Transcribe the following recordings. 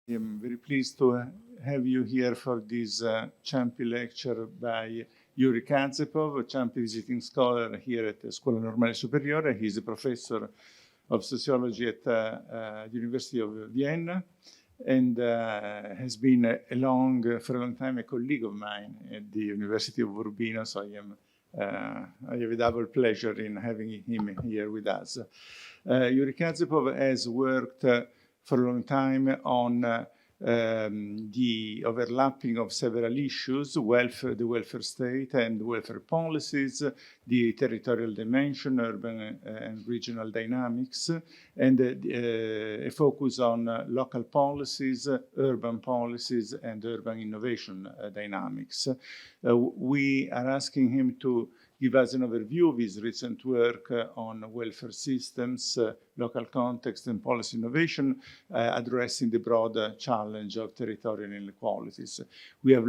I'm very pleased to have you here for this Ciampi lecture by Yuri Kazepov, a Ciampi visiting scholar here at the Scuola Normale Superiore. He's a professor of sociology at the University of Vienna and has been for a long time, a colleague of mine at the University of Urbino, so I have a double pleasure in having him here with us. Yuri Kazepov has worked for a long time on the overlapping of several issues, the welfare state and welfare policies, the territorial dimension, urban and regional dynamics, and a focus on local policies, urban policies, and urban innovation dynamics. We are asking him to give us an overview of his recent work on welfare systems, local context, and policy innovation, addressing the broader challenge of territorial inequalities. We have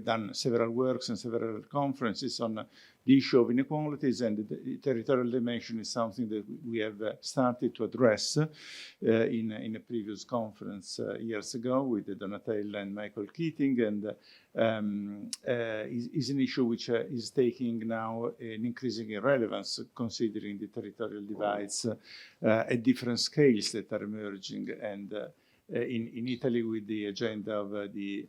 done several works and several conferences on the issue of inequalities, and the territorial dimension is something that we have started to address in a previous conference years ago with Donatella and Michael Keating, and is an issue which is taking now an increasing relevance, considering the territorial divides at different scales that are emerging, and in Italy with the agenda of the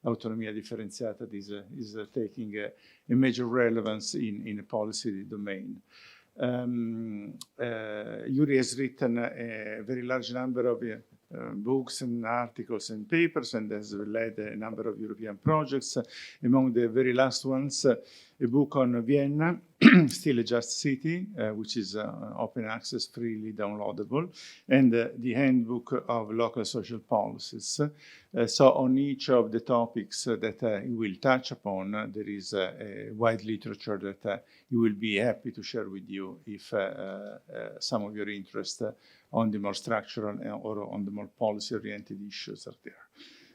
autonomia differenziata is taking a major relevance in a policy domain. Yuri has written a very large number of books and articles and papers, and has led a number of European projects. Among the very last ones, a book on Vienna, Still a Just City, which is open access, freely downloadable, and the Handbook of Local Social Policies. So on each of the topics that he will touch upon, there is a wide literature that he will be happy to share with you if some of your interest on the more structural or on the more policy-oriented issues are there.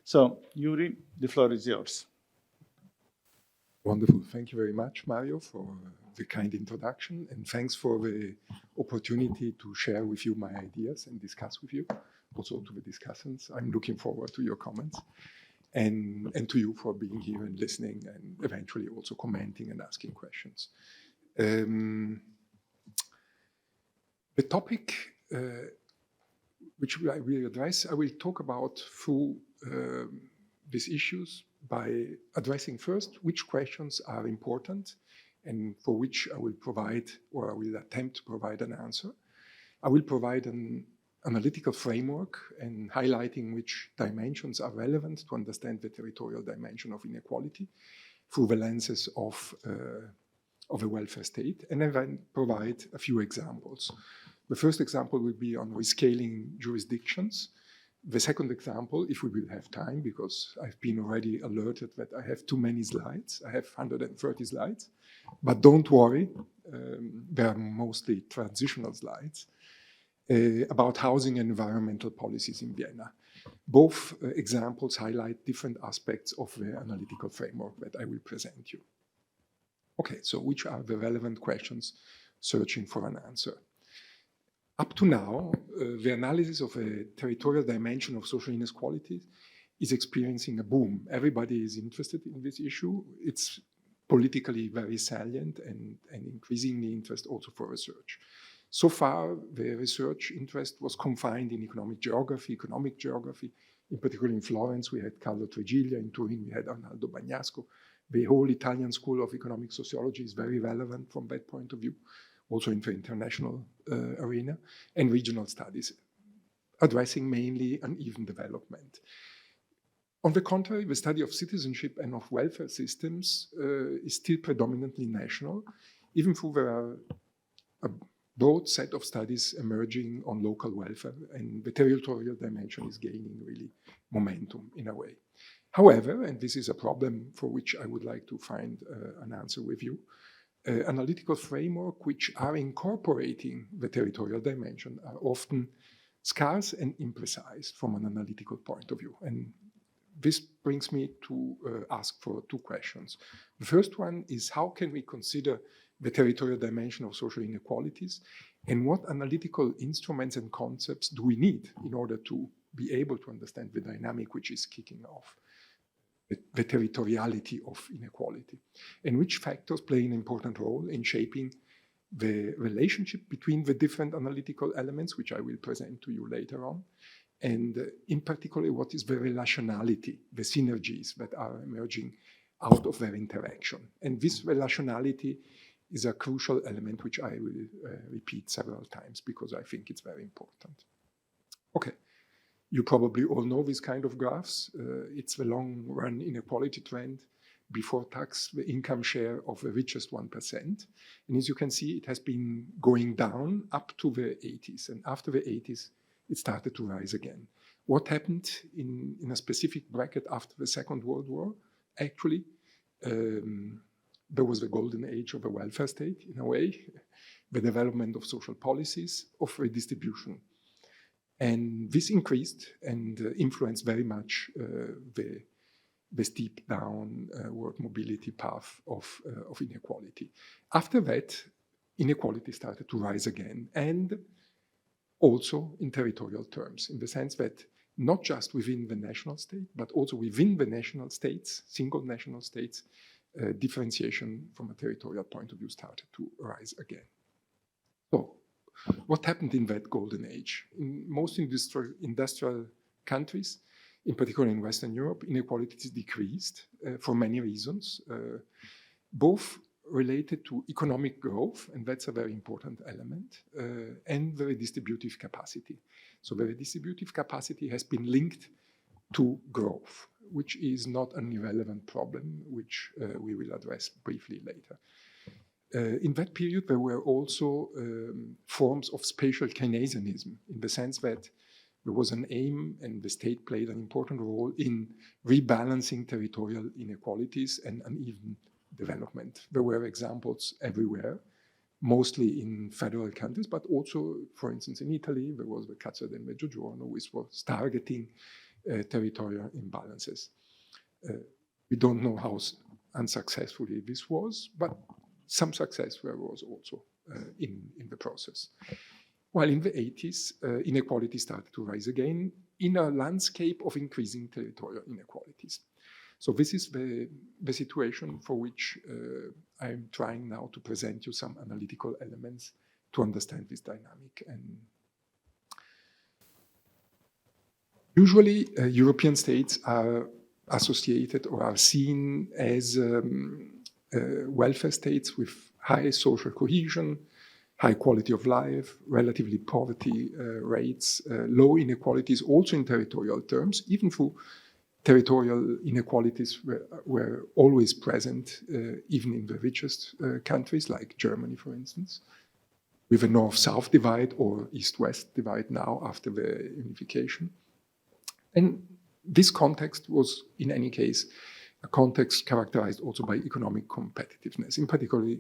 So, Yuri, the floor is yours. Wonderful. Thank you very much, Mario, for the kind introduction, and thanks for the opportunity to share with you my ideas and discuss with you, also to the discussants. I'm looking forward to your comments, and to you for being here and listening, and eventually also commenting and asking questions. The topic which I will address, I will talk about through these issues by addressing first which questions are important and for which I will provide, or I will attempt to provide, an answer. I will provide an analytical framework and highlighting which dimensions are relevant to understand the territorial dimension of inequality through the lenses of a welfare state, and then provide a few examples. The first example will be on rescaling jurisdictions. The second example, if we will have time, because I've been already alerted that I have too many slides. I have 130 slides, but don't worry, they are mostly transitional slides, about housing and environmental policies in Vienna. Both examples highlight different aspects of the analytical framework that I will present you. Okay, so which are the relevant questions searching for an answer? Up to now, the analysis of a territorial dimension of social inequalities is experiencing a boom. Everybody is interested in this issue. It's politically very salient and increasingly interest also for research. So far, the research interest was confined in economic geography. In particular in Florence, we had Carlo. In Turin, we had Arnaldo Bagnasco. The whole Italian school of economic sociology is very relevant from that point of view, also in the international arena, and regional studies, addressing mainly uneven development. On the contrary, the study of citizenship and of welfare systems is still predominantly national, even though there are a broad set of studies emerging on local welfare, and the territorial dimension is gaining really momentum in a way. However, and this is a problem for which I would like to find an answer with you, analytical framework which are incorporating the territorial dimension are often scarce and imprecise from an analytical point of view. And this brings me to ask for two questions. The first one is, how can we consider the territorial dimension of social inequalities, and what analytical instruments and concepts do we need in order to be able to understand the dynamic which is kicking off the territoriality of inequality, and which factors play an important role in shaping the relationship between the different analytical elements, which I will present to you later on, and in particular, what is the relationality, the synergies that are emerging out of their interaction. And this relationality is a crucial element which I will repeat several times because I think it's very important. Okay, you probably all know this kind of graphs. It's the long-run inequality trend. Before tax, the income share of the richest 1%. And as you can see, it has been going down up to the 80s. And after the 80s, it started to rise again. What happened in a specific bracket after the Second World War? Actually, there was the golden age of the welfare state, in a way, the development of social policies, of redistribution. And this increased and influenced very much the steep downward mobility path of inequality. After that, inequality started to rise again, and also in territorial terms, in the sense that not just within the national state, but also within the national states, single national states, differentiation from a territorial point of view started to rise again. So, what happened in that golden age? In most industrial countries, in particular in Western Europe, inequalities decreased for many reasons, both related to economic growth, and that's a very important element, and the redistributive capacity. So the redistributive capacity has been linked to growth, which is not an irrelevant problem, which we will address briefly later. In that period, there were also forms of spatial Keynesianism, in the sense that there was an aim, and the state played an important role in rebalancing territorial inequalities and uneven development. There were examples everywhere, mostly in federal countries, but also, for instance, in Italy, there was the Cazzo del Mezzogiorno, which was targeting territorial imbalances. We don't know how unsuccessfully this was, but some success there was also in the process. While in the 80s, inequality started to rise again in a landscape of increasing territorial inequalities. So this is the situation for which I'm trying now to present you some analytical elements to understand this dynamic. And usually, European states are associated or are seen as welfare states with high social cohesion, high quality of life, relatively poverty rates, low inequalities, also in territorial terms, even though territorial inequalities were always present, even in the richest countries, like Germany, for instance, with a north-south divide or east-west divide now after the unification. And this context was, in any case, a context characterized also by economic competitiveness, in particular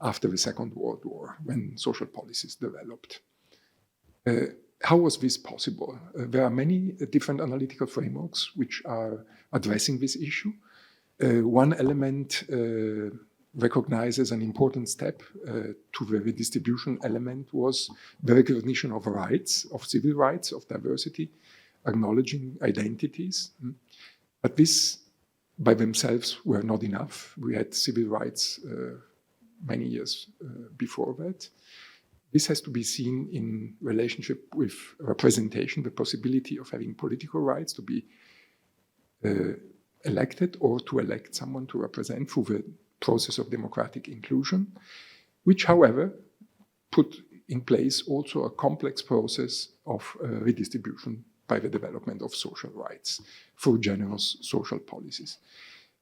after the Second World War, when social policies developed. How was this possible? There are many different analytical frameworks which are addressing this issue. One element recognizes an important step to the redistribution element was the recognition of rights, of civil rights, of diversity, acknowledging identities. But this by themselves were not enough. We had civil rights many years before that. This has to be seen in relationship with representation, the possibility of having political rights to be elected or to elect someone to represent through the process of democratic inclusion, which, however, put in place also a complex process of redistribution by the development of social rights through generous social policies.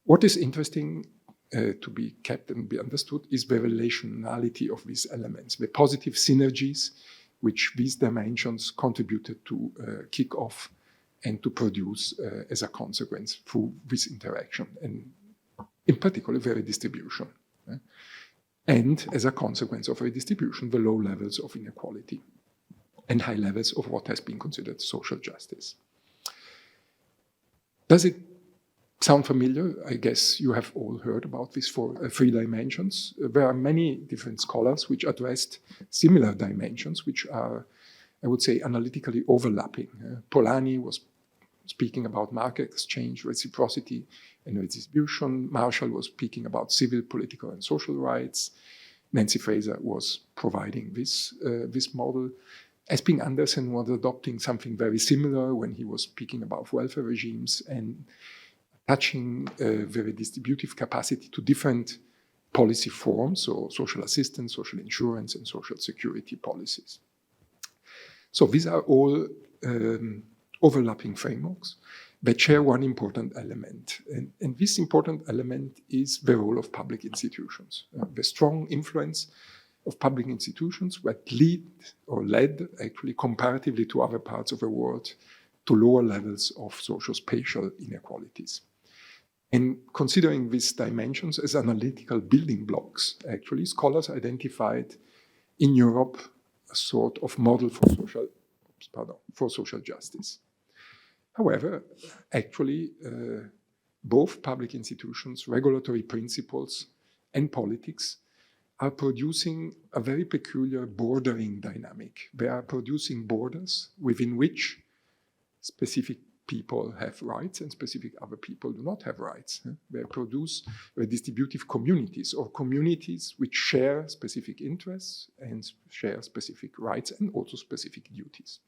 What is interesting to be kept and be understood is the relationality of these elements, the positive synergies which these dimensions contributed to kick off and to produce as a consequence through this interaction, and in particular the redistribution. And as a consequence of redistribution, the low levels of inequality and high levels of what has been considered social justice. Does it sound familiar? I guess you have all heard about these three dimensions. There are many different scholars which addressed similar dimensions, which are I would say, analytically overlapping. Polanyi was speaking about market exchange, reciprocity, and redistribution. Marshall was speaking about civil, political, and social rights. Nancy Fraser was providing this model. Esping Andersen was adopting something very similar when he was speaking about welfare regimes and attaching the redistributive capacity to different policy forms, so social assistance, social insurance, and social security policies. So these are all overlapping frameworks that share one important element. And this important element is the role of public institutions, the strong influence of public institutions that led actually comparatively to other parts of the world to lower levels of social spatial inequalities. And considering these dimensions as analytical building blocks, actually, scholars identified in Europe a sort of model for social justice. However, actually, both public institutions, regulatory principles, and politics are producing a very peculiar bordering dynamic. They are producing borders within which specific people have rights and specific other people do not have rights. They produce redistributive communities, or communities which share specific interests and share specific rights and also specific duties.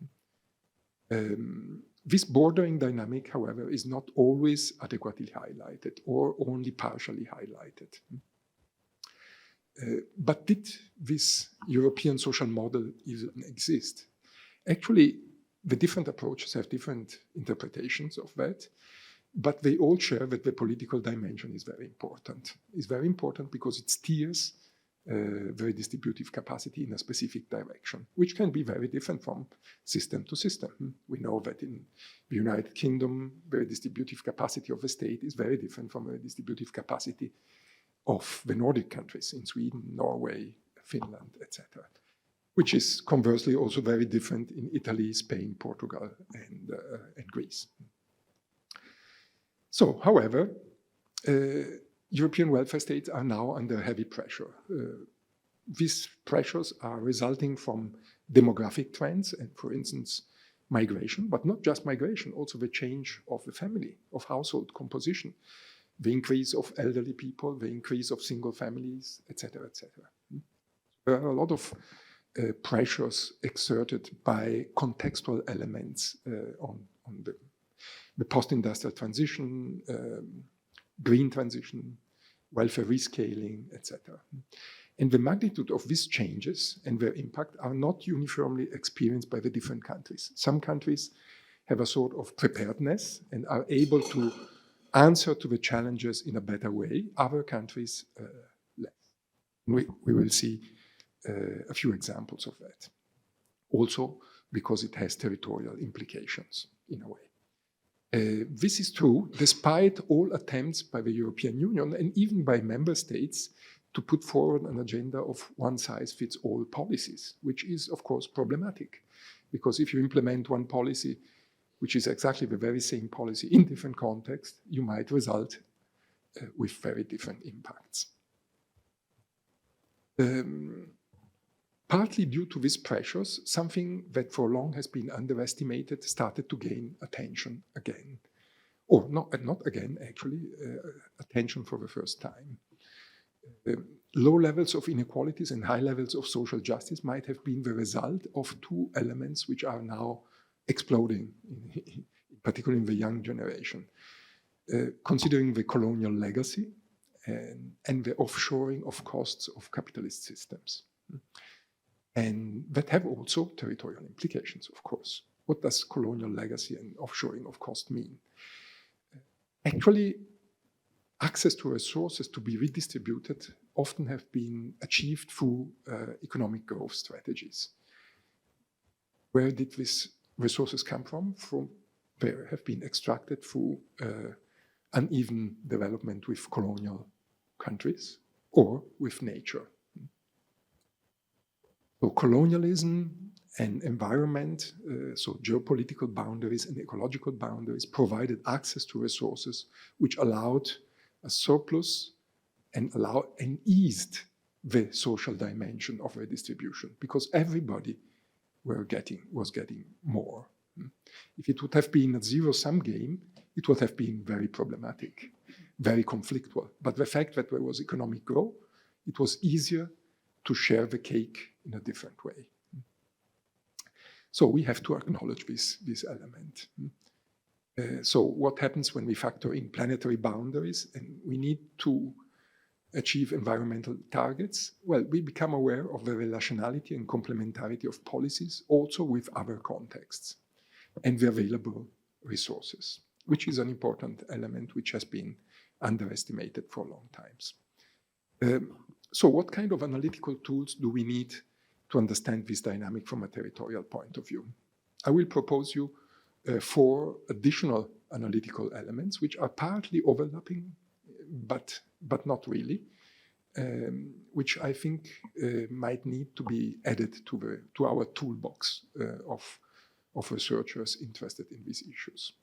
This bordering dynamic, however, is not always adequately highlighted or only partially highlighted. But did this European social model even exist? Actually, the different approaches have different interpretations of that, but they all share that the political dimension is very important. It's very important because it steers the redistributive capacity in a specific direction, which can be very different from system to system. We know that in the United Kingdom, the redistributive capacity of the state is very different from the redistributive capacity of the Nordic countries, in Sweden, Norway, Finland, etc., which is conversely also very different in Italy, Spain, Portugal, and Greece. So, however, European welfare states are now under heavy pressure. These pressures are resulting from demographic trends and, for instance, migration, but not just migration, also the change of the family, of household composition, the increase of elderly people, the increase of single families, etc., etc. There are a lot of pressures exerted by contextual elements on the post-industrial transition, green transition, welfare rescaling, etc. And the magnitude of these changes and their impact are not uniformly experienced by the different countries. Some countries have a sort of preparedness and are able to answer to the challenges in a better way. Other countries less. We will see a few examples of that. Also because it has territorial implications in a way. This is true despite all attempts by the European Union and even by member states to put forward an agenda of one-size-fits-all policies, which is, of course, problematic. Because if you implement one policy, which is exactly the very same policy in different contexts, you might result with very different impacts. Partly due to these pressures, something that for long has been underestimated started to gain attention again. Or not again, actually, attention for the first time. Low levels of inequalities and high levels of social justice might have been the result of two elements which are now exploding, particularly in the young generation. Considering the colonial legacy and the offshoring of costs of capitalist systems. And that have also territorial implications, of course. What does colonial legacy and offshoring of cost mean? Actually, access to resources to be redistributed often have been achieved through economic growth strategies. Where did these resources come from? They have been extracted through uneven development with colonial countries or with nature. So colonialism and environment, so geopolitical boundaries and ecological boundaries provided access to resources which allowed a surplus and eased the social dimension of redistribution, because everybody was getting more. If it would have been a zero-sum game, it would have been very problematic, very conflictual. But the fact that there was economic growth, it was easier to share the cake in a different way. So we have to acknowledge this element. So what happens when we factor in planetary boundaries and we need to achieve environmental targets? Well, we become aware of the relationality and complementarity of policies also with other contexts and the available resources, which is an important element which has been underestimated for long times. So what kind of analytical tools do we need to understand this dynamic from a territorial point of view? I will propose you 4 additional analytical elements which are partly overlapping, but not really, which I think might need to be added to our toolbox of researchers interested in these issues,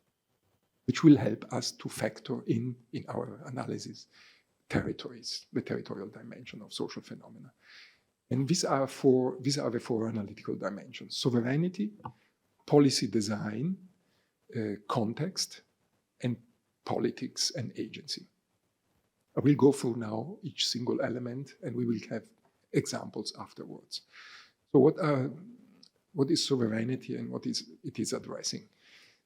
which will help us to factor in our analysis territories, the territorial dimension of social phenomena. And these are the 4 analytical dimensions: sovereignty, policy design, context, and politics and agency. I will go through now each single element, and we will have examples afterwards. So what is sovereignty and what it is addressing?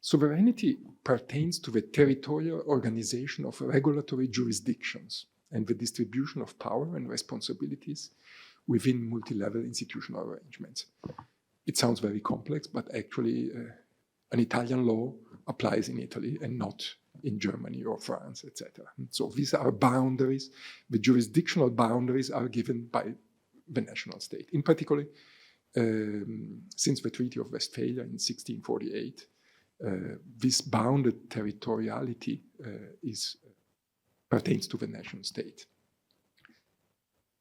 Sovereignty pertains to the territorial organization of regulatory jurisdictions and the distribution of power and responsibilities within multi-level institutional arrangements. It sounds very complex, but actually an Italian law applies in Italy and not in Germany or France, etc. So these are boundaries. The jurisdictional boundaries are given by the national state. In particular, since the Treaty of Westphalia in 1648, this bounded territoriality pertains to the nation state.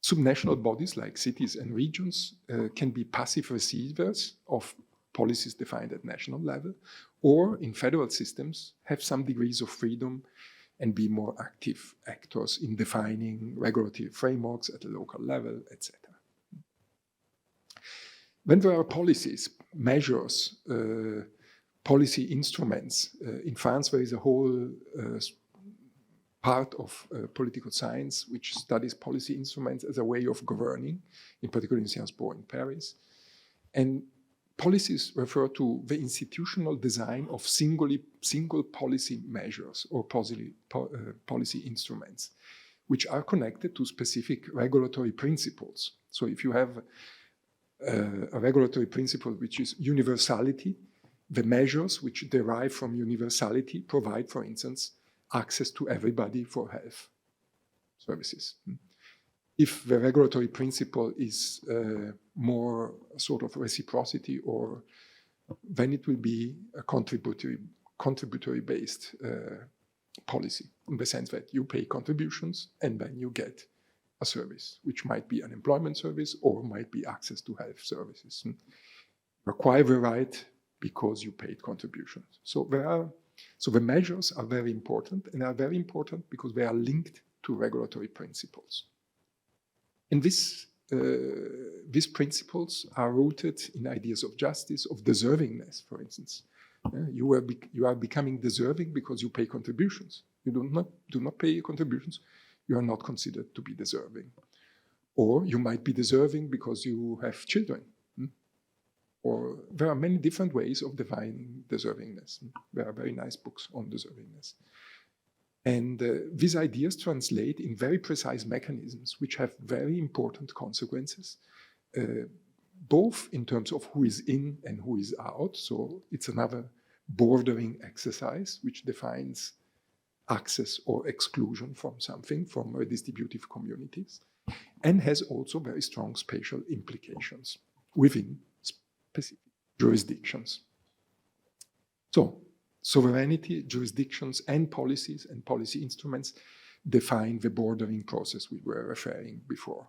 Subnational bodies like cities and regions can be passive receivers of policies defined at national level, or in federal systems have some degrees of freedom and be more active actors in defining regulatory frameworks at the local level, etc. When there are policies, measures, policy instruments, in France there is a whole part of political science which studies policy instruments as a way of governing, in particular in Sciences Po in Paris. And policies refer to the institutional design of single policy measures or policy instruments, which are connected to specific regulatory principles. So if you have a regulatory principle which is universality, the measures which derive from universality provide, for instance, access to everybody for health services. If the regulatory principle is more sort of reciprocity, or then it will be a contributory-based policy, in the sense that you pay contributions and then you get a service, which might be an employment service or might be access to health services. Acquire the right because you paid contributions. So the measures are very important, and are very important because they are linked to regulatory principles. And these principles are rooted in ideas of justice, of deservingness, for instance. You are becoming deserving because you pay contributions. You do not pay contributions, you are not considered to be deserving. Or you might be deserving because you have children. Or there are many different ways of defining deservingness. There are very nice books on deservingness. And these ideas translate in very precise mechanisms which have very important consequences, both in terms of who is in and who is out. So it's another bordering exercise which defines access or exclusion from something, from redistributive communities, and has also very strong spatial implications within specific jurisdictions. So, sovereignty, jurisdictions, and policies and policy instruments define the bordering process we were referring before.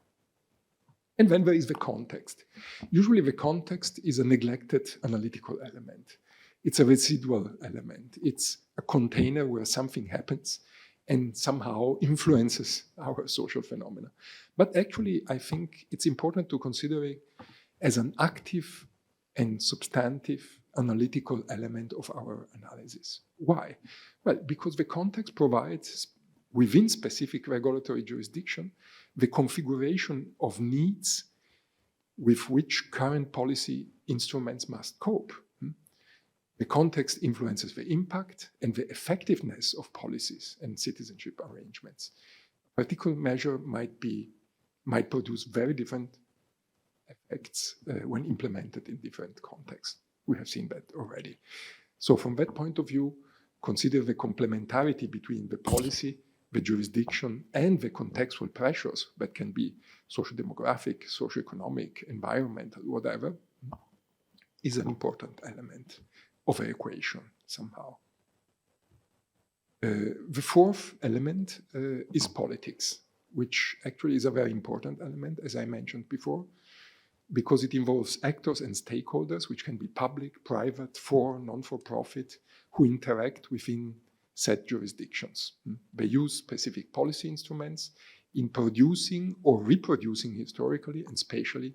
And then there is the context. Usually the context is a neglected analytical element. It's a residual element. It's a container where something happens and somehow influences our social phenomena. But actually, I think it's important to consider it as an active and substantive analytical element of our analysis. Why? Well, because the context provides, within specific regulatory jurisdiction, the configuration of needs with which current policy instruments must cope. The context influences the impact and the effectiveness of policies and citizenship arrangements. A particular measure might produce very different effects when implemented in different contexts. We have seen that already. So from that point of view, consider the complementarity between the policy, the jurisdiction, and the contextual pressures that can be socio-demographic, socio-economic, environmental, whatever, is an important element of the equation somehow. The fourth element is politics, which actually is a very important element, as I mentioned before, because it involves actors and stakeholders, which can be public, private, non-for-profit, who interact within set jurisdictions. They use specific policy instruments in producing or reproducing historically and spatially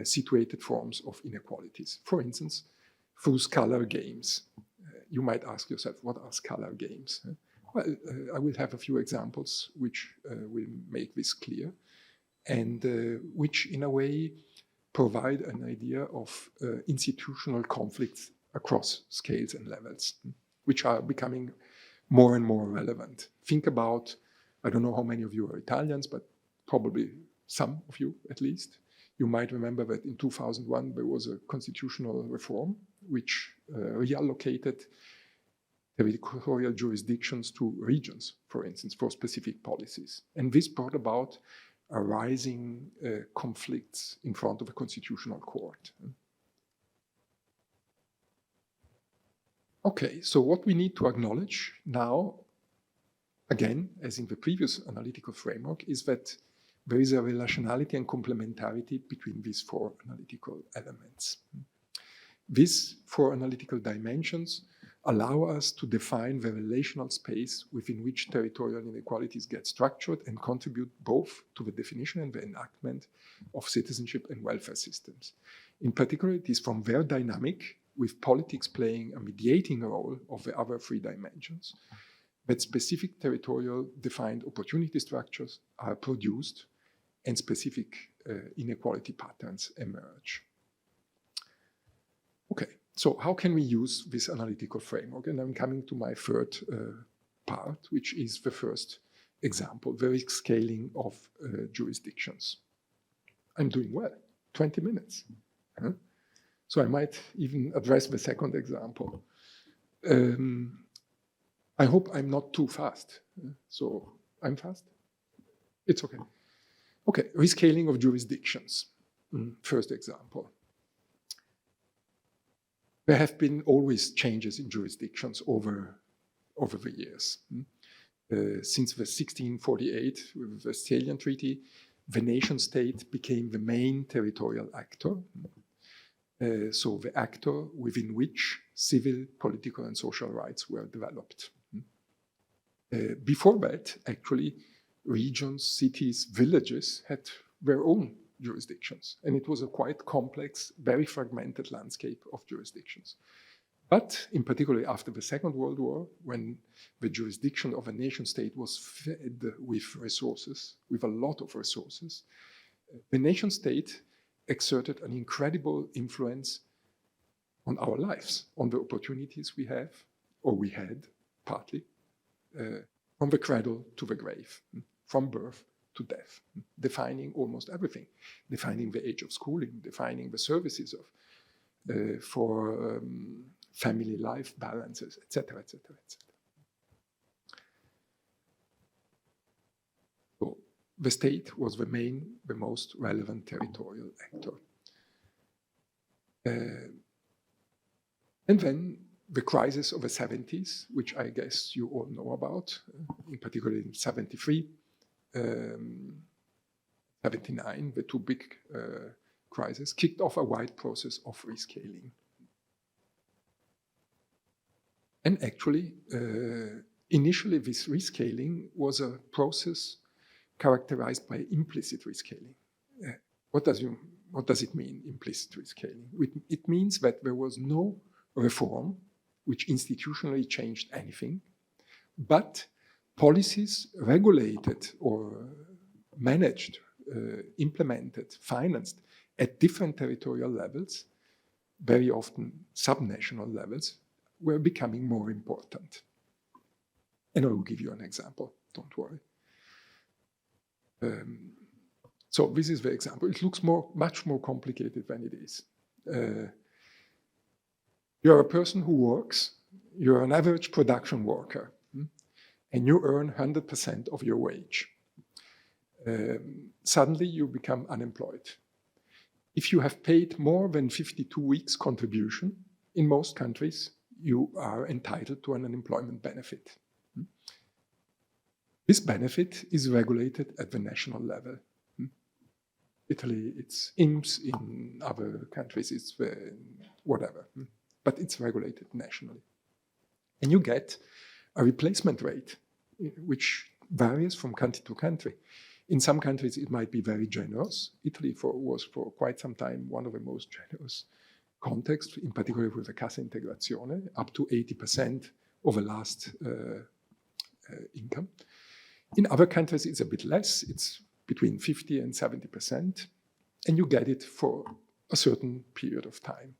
situated forms of inequalities. For instance, through scalar games. You might ask yourself, what are scalar games? Well, I will have a few examples which will make this clear, and which in a way provide an idea of institutional conflicts across scales and levels, which are becoming more and more relevant. Think about, I don't know how many of you are Italians, but probably some of you at least. You might remember that in 2001 there was a constitutional reform which reallocated territorial jurisdictions to regions, for instance, for specific policies. And this brought about arising conflicts in front of a constitutional court. Okay, so what we need to acknowledge now, again, as in the previous analytical framework, is that there is a relationality and complementarity between these four analytical elements. These four analytical dimensions allow us to define the relational space within which territorial inequalities get structured and contribute both to the definition and the enactment of citizenship and welfare systems. In particular, it is from their dynamic, with politics playing a mediating role of the other three dimensions, that specific territorial defined opportunity structures are produced and specific inequality patterns emerge. Okay, so how can we use this analytical framework? And I'm coming to my third part, which is the first example, the risk scaling of jurisdictions. I'm doing well, 20 minutes. Huh? So I might even address the second example. I hope I'm not too fast. So I'm fast? It's okay. Okay, rescaling of jurisdictions. First example. There have been always changes in jurisdictions over the years. Since the 1648 with the Westphalian Treaty, the nation state became the main territorial actor. So the actor within which civil, political, and social rights were developed. Before that, actually, regions, cities, villages had their own jurisdictions, and it was a quite complex, very fragmented landscape of jurisdictions. But in particular after the Second World War, when the jurisdiction of a nation state was fed with resources, with a lot of resources, the nation state exerted an incredible influence on our lives, on the opportunities we have, or we had, partly, from the cradle to the grave, from birth to death, defining almost everything, defining the age of schooling, defining the services of, for family life balances, etc., etc., etc. So the state was the most relevant territorial actor. And then the crisis of the 70s, which I guess you all know about, in particular in 73, 79, the two big crises, kicked off a wide process of rescaling. And actually, initially this rescaling was a process characterized by implicit rescaling. What does what does it mean, implicit rescaling? It means that there was no reform which institutionally changed anything, but policies regulated or managed, implemented, financed at different territorial levels, very often subnational levels, were becoming more important. And I will give you an example, don't worry. So this is the example. It looks much more complicated than it is. You're a person who works, you're an average production worker, and you earn 100% of your wage. Suddenly you become unemployed. If you have paid more than 52 weeks contribution, in most countries, you are entitled to an unemployment benefit. This benefit is regulated at the national level. Italy, it's INPS, in other countries, it's whatever, but it's regulated nationally. And you get a replacement rate, which varies from country to country. In some countries, it might be very generous. Italy was for quite some time one of the most generous contexts, in particular with the Cassa Integrazione, up to 80% of the last income. In other countries, it's a bit less. It's between 50 and 70%, and you get it for a certain period of time,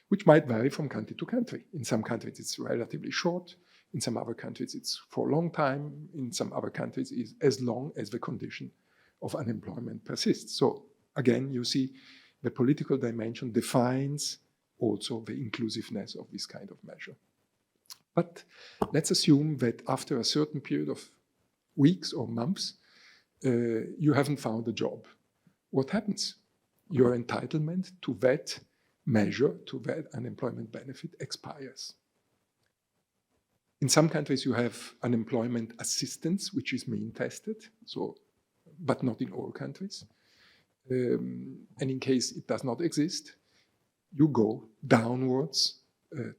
which might vary from country to country. In some countries, it's relatively short. In some other countries, it's for a long time. In some other countries, it's as long as the condition of unemployment persists. So again, you see the political dimension defines also the inclusiveness of this kind of measure. But let's assume that after a certain period of weeks or months, you haven't found a job. What happens? Your entitlement to that measure, to that unemployment benefit, expires. In some countries, you have unemployment assistance, which is mean tested, so, but not in all countries. And in case it does not exist, you go downwards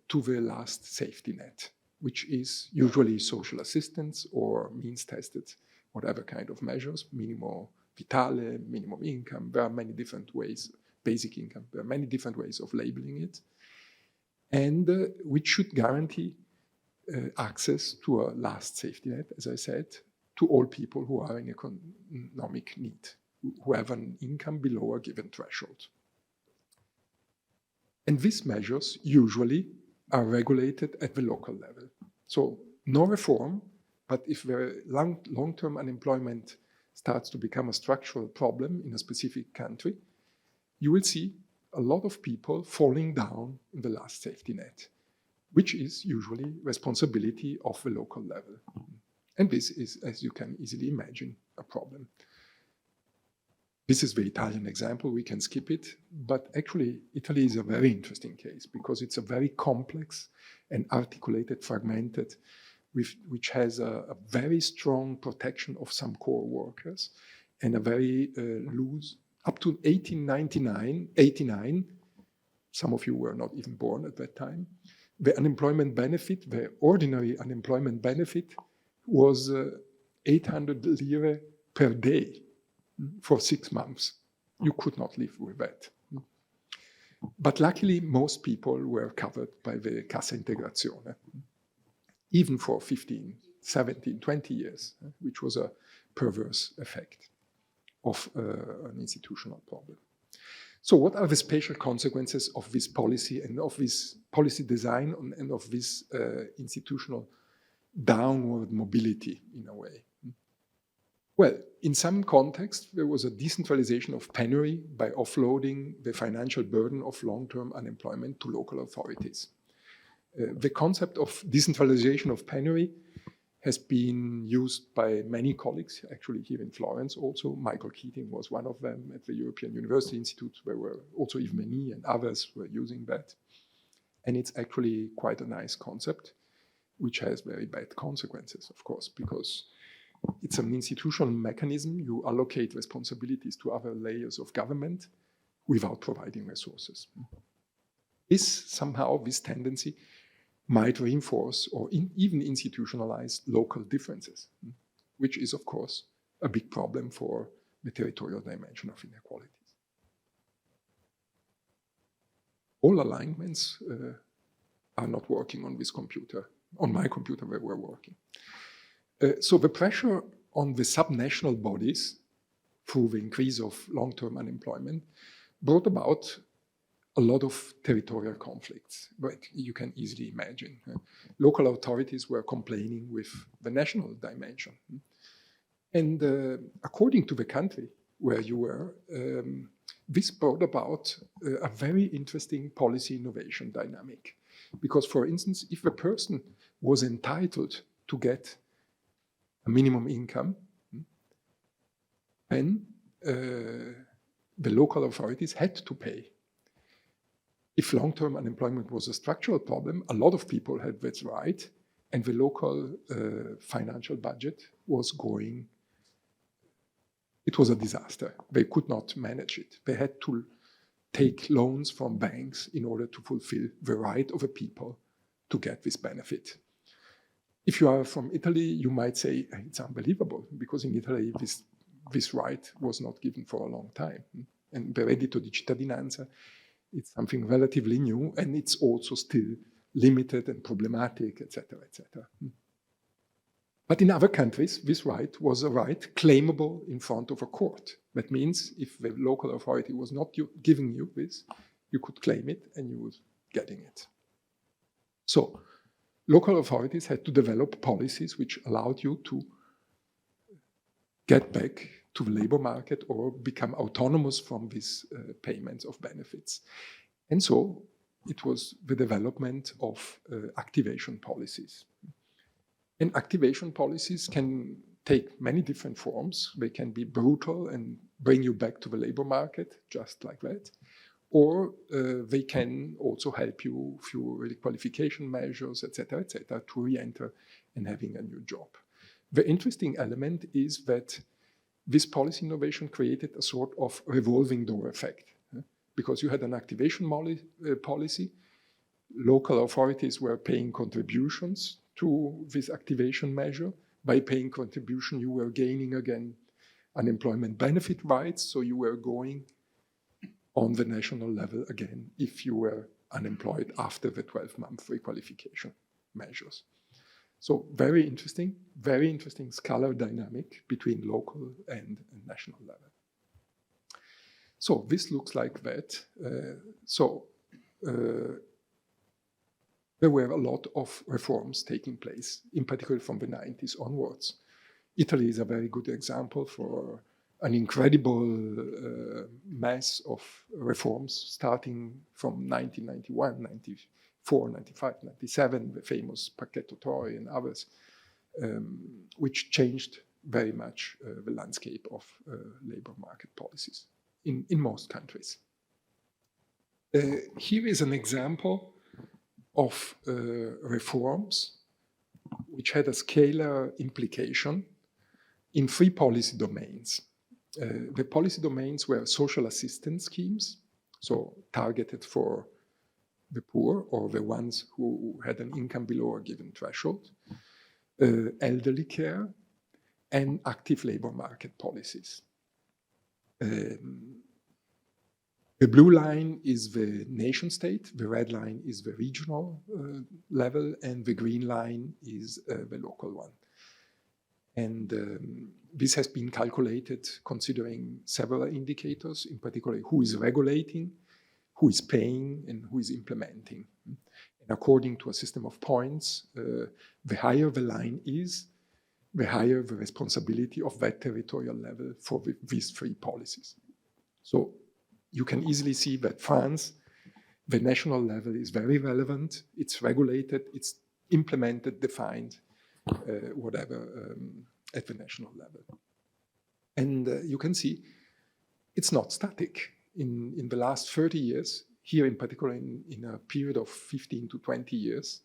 to the last safety net, which is usually social assistance or means tested, whatever kind of measures, minimo vitale, minimum income. There are many different ways, basic income, there are many different ways of labeling it, and which should guarantee access to a last safety net, as I said, to all people who are in economic need, who have an income below a given threshold. And these measures usually are regulated at the local level. So no reform, but if the long-term unemployment starts to become a structural problem in a specific country, you will see a lot of people falling down in the last safety net, which is usually responsibility of the local level. And this is, as you can easily imagine, a problem. This is the Italian example, we can skip it, but actually Italy is a very interesting case because it's a very complex and articulated, fragmented, which has a very strong protection of some core workers and a very loose, up to 1889, some of you were not even born at that time, the unemployment benefit, the ordinary unemployment benefit was 800 lire per day for 6 months. You could not live with that. But luckily, most people were covered by the Cassa Integrazione, even for 15, 17, 20 years, which was a perverse effect of an institutional problem. So what are the spatial consequences of this policy and of this policy design and of this institutional downward mobility in a way? Well, in some contexts, there was a decentralization of penury by offloading the financial burden of long-term unemployment to local authorities. The concept of decentralization of penury has been used by many colleagues, actually here in Florence also. Michael Keating was one of them at the European University Institute, where were also Eventi and others were using that. And it's actually quite a nice concept, which has very bad consequences, of course, because it's an institutional mechanism. You allocate responsibilities to other layers of government without providing resources. This tendency might reinforce or even institutionalize local differences, which is, of course, a big problem for the territorial dimension of inequalities. all alignments are not working on this computer. On my computer, they were working. So the pressure on the subnational bodies through the increase of long-term unemployment brought about a lot of territorial conflicts, but you can easily imagine. Local authorities were complaining with the national dimension. And according to the country where you were, this brought about a very interesting policy innovation dynamic. Because, for instance, if a person was entitled to get a minimum income, then the local authorities had to pay. If long-term unemployment was a structural problem, a lot of people had that right, and the local financial budget was going. It was a disaster. They could not manage it. They had to take loans from banks in order to fulfill the right of the people to get this benefit. If you are from Italy, you might say it's unbelievable, because in Italy this right was not given for a long time. And the reddito di cittadinanza, it's something relatively new, and it's also still limited and problematic, etc., etc. But in other countries, this right was a right claimable in front of a court. That means if the local authority was not giving you this, you could claim it and you were getting it. So local authorities had to develop policies which allowed you to get back to the labor market or become autonomous from these payments of benefits. And so it was the development of activation policies. And activation policies can take many different forms. They can be brutal and bring you back to the labor market, just like that. Or they can also help you through requalification measures, etc., to re-enter and having a new job. The interesting element is that this policy innovation created a sort of revolving door effect, because you had an activation policy. Local authorities were paying contributions to this activation measure. By paying contribution, you were gaining again unemployment benefit rights, so you were going on the national level again if you were unemployed after the 12-month requalification measures. So very interesting scalar dynamic between local and national level. So this looks like that. There were a lot of reforms taking place, in particular from the 90s onwards. Italy is a very good example for an incredible mass of reforms starting from 1991, 94, 95, 97, the famous Pacchetto Tori and others, which changed very much the landscape of labor market policies in most countries. Here is an example of reforms which had a scalar implication in 3 policy domains. The policy domains were social assistance schemes, so targeted for the poor or the ones who had an income below a given threshold, elderly care, and active labor market policies. The blue line is the nation state, the red line is the regional level, and the green line is the local one. And this has been calculated considering several indicators, in particular who is regulating, who is paying, and who is implementing. And according to a system of points, the higher the line is, the higher the responsibility of that territorial level for these 3 policies. So you can easily see that France, the national level is very relevant. It's regulated, it's implemented, defined, whatever, at the national level. And you can see it's not static. In the last 30 years, here in particular in a period of 15 to 20 years,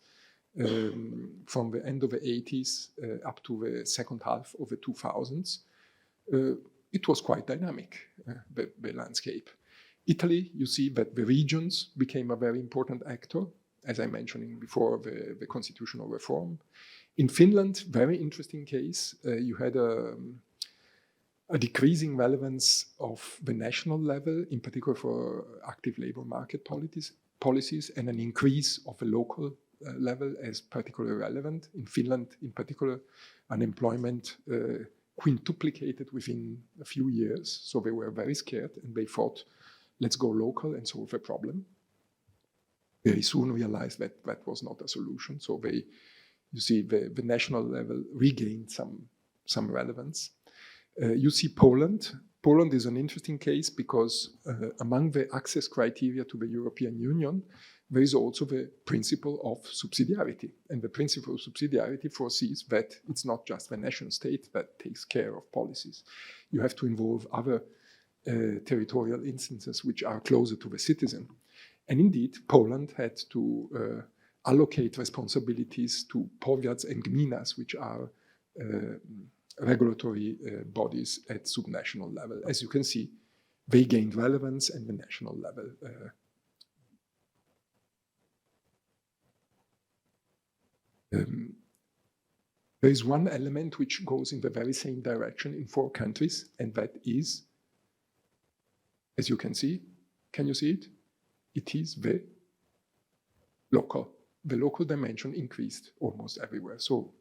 from the end of the 80s up to the second half of the 2000s, it was quite dynamic, the landscape. Italy, you see that the regions became a very important actor, as I mentioned before, the constitutional reform. In Finland, very interesting case, you had a decreasing relevance of the national level, in particular for active labor market policies and an increase of a local level as particularly relevant. In Finland, in particular, unemployment quintuplicated within a few years. So they were very scared and they thought, let's go local and solve a problem. Very soon realized that that was not a solution. So they, you see, the national level regained some relevance. You see Poland. Poland is an interesting case because among the access criteria to the European Union, there is also the principle of subsidiarity. And the principle of subsidiarity foresees that it's not just the nation state that takes care of policies. You have to involve other territorial instances which are closer to the citizen. And indeed, Poland had to allocate responsibilities to powiats and gminas, which are regulatory bodies at subnational level. As you can see, they gained relevance at the national level. There is one element which goes in the very same direction in 4 countries, and that is, as you can see, can you see it? It is the local. The local dimension increased almost everywhere. So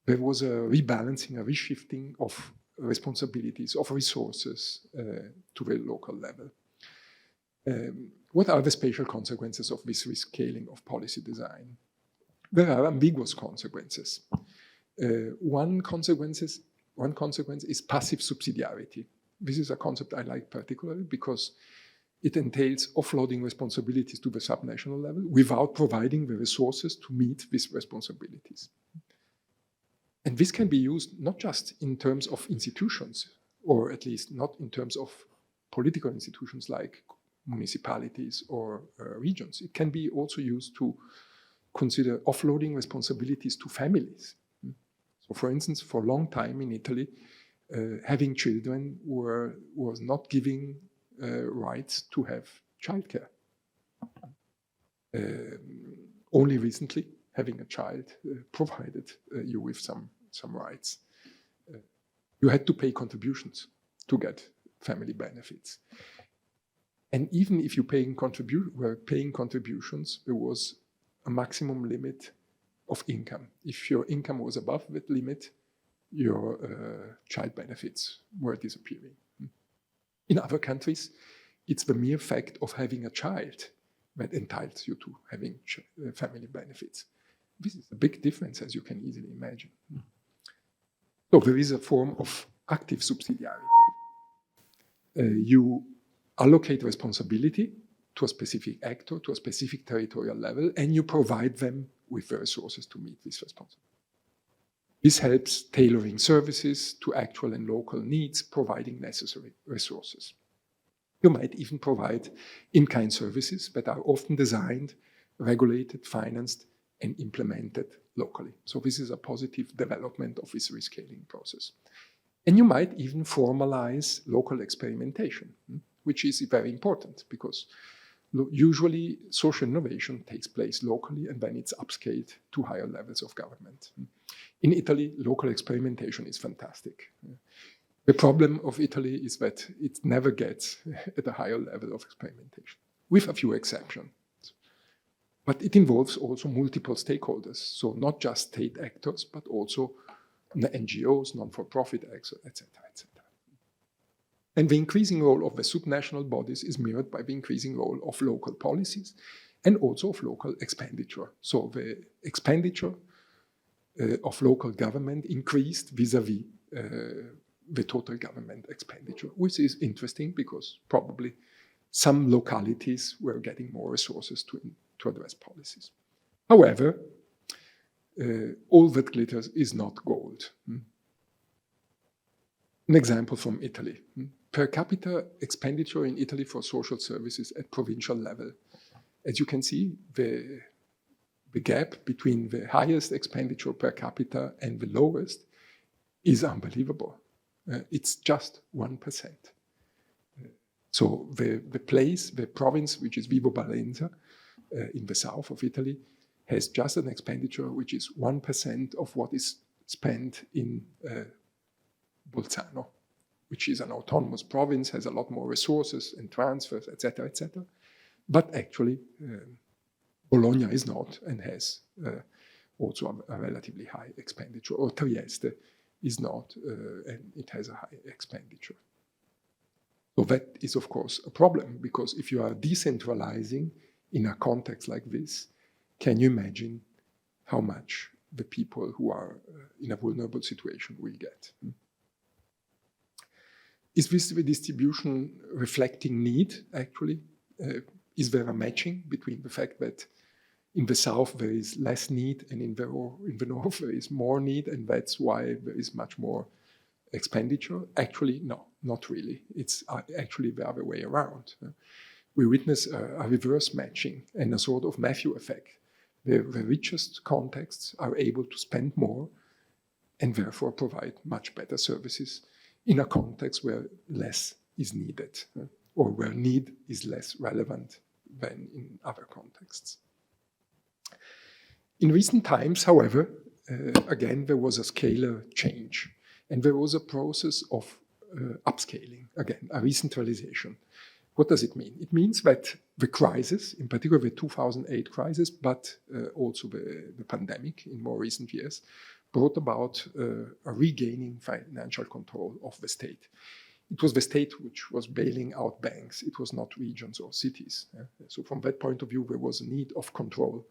there was a rebalancing, a reshifting of responsibilities, of resources to the local level. What are the spatial consequences of this rescaling of policy design? There are ambiguous consequences. One consequence is passive subsidiarity. This is a concept I like particularly because it entails offloading responsibilities to the subnational level without providing the resources to meet these responsibilities. And this can be used not just in terms of institutions, or at least not in terms of political institutions like municipalities or regions. It can be also used to consider offloading responsibilities to families. So for instance, for a long time in Italy, having children was not giving rights to have childcare. Only recently, having a child provided you with some rights. You had to pay contributions to get family benefits. And even if you were paying contributions, there was a maximum limit of income. If your income was above that limit, your child benefits were disappearing. In other countries, it's the mere fact of having a child that entitles you to having family benefits. This is a big difference, as you can easily imagine. So there is a form of active subsidiarity. You allocate responsibility to a specific actor, to a specific territorial level, and you provide them with the resources to meet this responsibility. This helps tailoring services to actual and local needs, providing necessary resources. You might even provide in-kind services that are often designed, regulated, financed, and implemented locally. So this is a positive development of this rescaling process. And you might even formalize local experimentation, which is very important because usually social innovation takes place locally and then it's upscaled to higher levels of government. In Italy, local experimentation is fantastic. The problem of Italy is that it never gets at a higher level of experimentation, with a few exceptions. But it involves also multiple stakeholders, so not just state actors, but also NGOs, non-for-profit actors, etc., etc. And the increasing role of the subnational bodies is mirrored by the increasing role of local policies and also of local expenditure. So the expenditure of local government increased vis-à-vis the total government expenditure, which is interesting because probably some localities were getting more resources to address policies. However, all that glitters is not gold. An example from Italy. Per capita expenditure in Italy for social services at provincial level. As you can see, the gap between the highest expenditure per capita and the lowest is unbelievable. It's just 1%. So the province, which is Vibo Valentia, in the south of Italy, has just an expenditure which is 1% of what is spent in Bolzano, which is an autonomous province, has a lot more resources and transfers, etc., etc. But actually, Bologna is not and has also a relatively high expenditure, or Trieste is not and it has a high expenditure. So that is, of course, a problem, because if you are decentralizing in a context like this, can you imagine how much the people who are in a vulnerable situation will get? Is this distribution reflecting need, actually? Is there a matching between the fact that in the south there is less need and in the north there is more need, and that's why there is much more expenditure? Actually, no, not really. It's actually the other way around. We witness a reverse matching and a sort of Matthew effect. The richest contexts are able to spend more and therefore provide much better services in a context where less is needed, or where need is less relevant than in other contexts. In recent times, however, again, there was a scalar change, and there was a process of upscaling, again, a recentralization. What does it mean? It means that the crisis, in particular the 2008 crisis, but also the pandemic in more recent years, brought about a regaining financial control of the state. It was the state which was bailing out banks. It was not regions or cities. So from that point of view, there was a need of control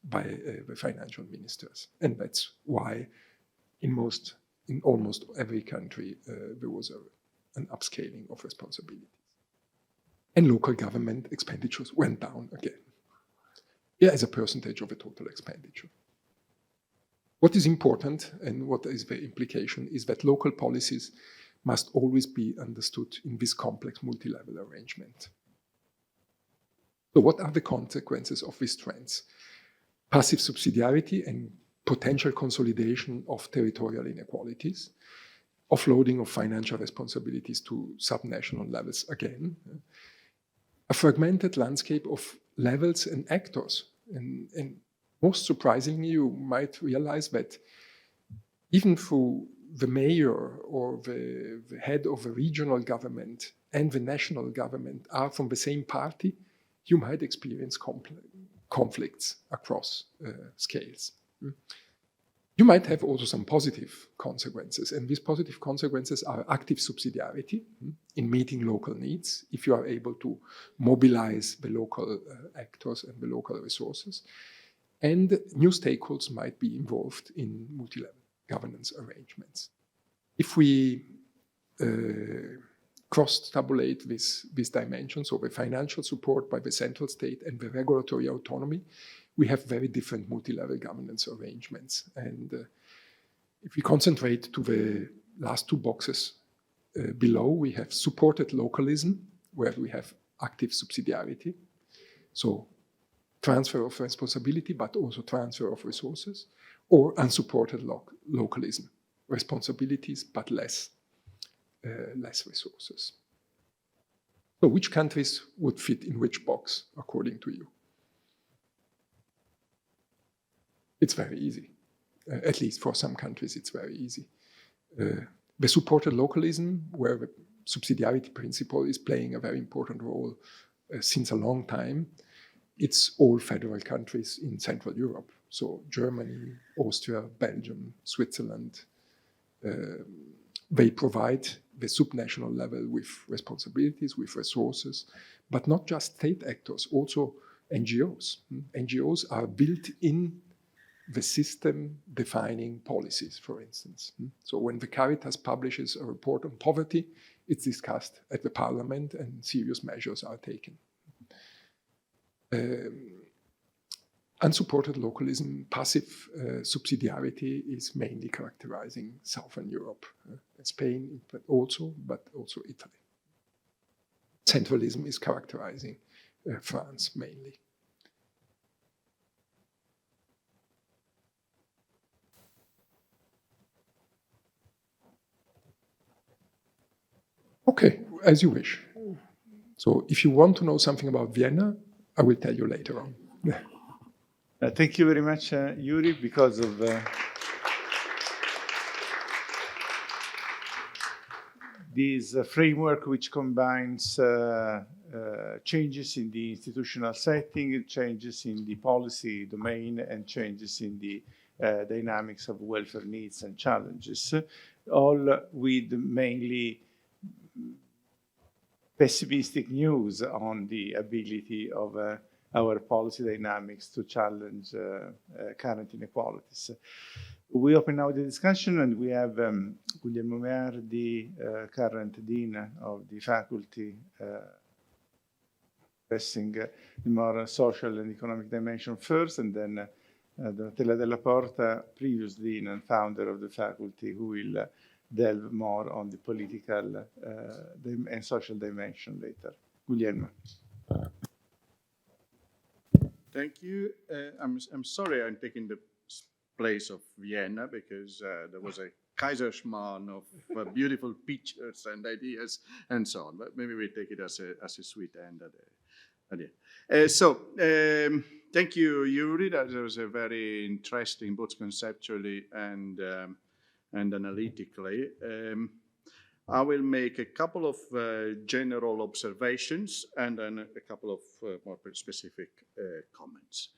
by the financial ministers. And that's why in almost every country, there was an upscaling of responsibilities. And local government expenditures went down again, as a percentage of the total expenditure. What is important, and what is the implication, is that local policies must always be understood in this complex multi-level arrangement. So what are the consequences of these trends? Passive subsidiarity and potential consolidation of territorial inequalities, offloading of financial responsibilities to subnational levels again, a fragmented landscape of levels and actors. And most surprisingly, you might realize that even through the mayor or the head of a regional government and the national government are from the same party, you might experience conflicts across scales. You might have also some positive consequences, and these positive consequences are active subsidiarity in meeting local needs, if you are able to mobilize the local actors and the local resources, and new stakeholders might be involved in multi-level governance arrangements. If we cross-tabulate this dimension, so the financial support by the central state and the regulatory autonomy, we have very different multi-level governance arrangements. And if we concentrate to the last two boxes below, we have supported localism, where we have active subsidiarity. So transfer of responsibility, but also transfer of resources, or unsupported localism, responsibilities, but less resources. So which countries would fit in which box, according to you? It's very easy. At least for some countries, it's very easy. The supported localism, where the subsidiarity principle is playing a very important role since a long time, it's all federal countries in Central Europe. So Germany, Austria, Belgium, Switzerland, they provide the subnational level with responsibilities, with resources, but not just state actors, also NGOs. NGOs are built in the system defining policies, for instance. So when the Caritas publishes a report on poverty, it's discussed at the parliament and serious measures are taken. Unsupported localism, passive subsidiarity is mainly characterizing Southern Europe, Spain, but also Italy. Centralism is characterizing France mainly. Okay, as you wish. So if you want to know something about Vienna, I will tell you later on. Thank you very much, Yuri, because of this framework which combines changes in the institutional setting, changes in the policy domain, and changes in the dynamics of welfare needs and challenges, all with mainly pessimistic news on the ability of our policy dynamics to challenge current inequalities. We open now the discussion, and we have Guglielmo Meardi, current Dean of the faculty, addressing the more social and economic dimension first, and then Donatella Della Porta, previous Dean and founder of the faculty, who will delve more on the political and social dimension later. Guglielmo. Thank you. I'm sorry I'm taking the place of Vienna, because there was a Kaiserschmarrn of beautiful pictures and ideas and so on. But maybe we take it as a sweet end at the end. Thank you, Yuri. That was a very interesting, both conceptually and analytically. I will make a couple of general observations and then a couple of more specific comments.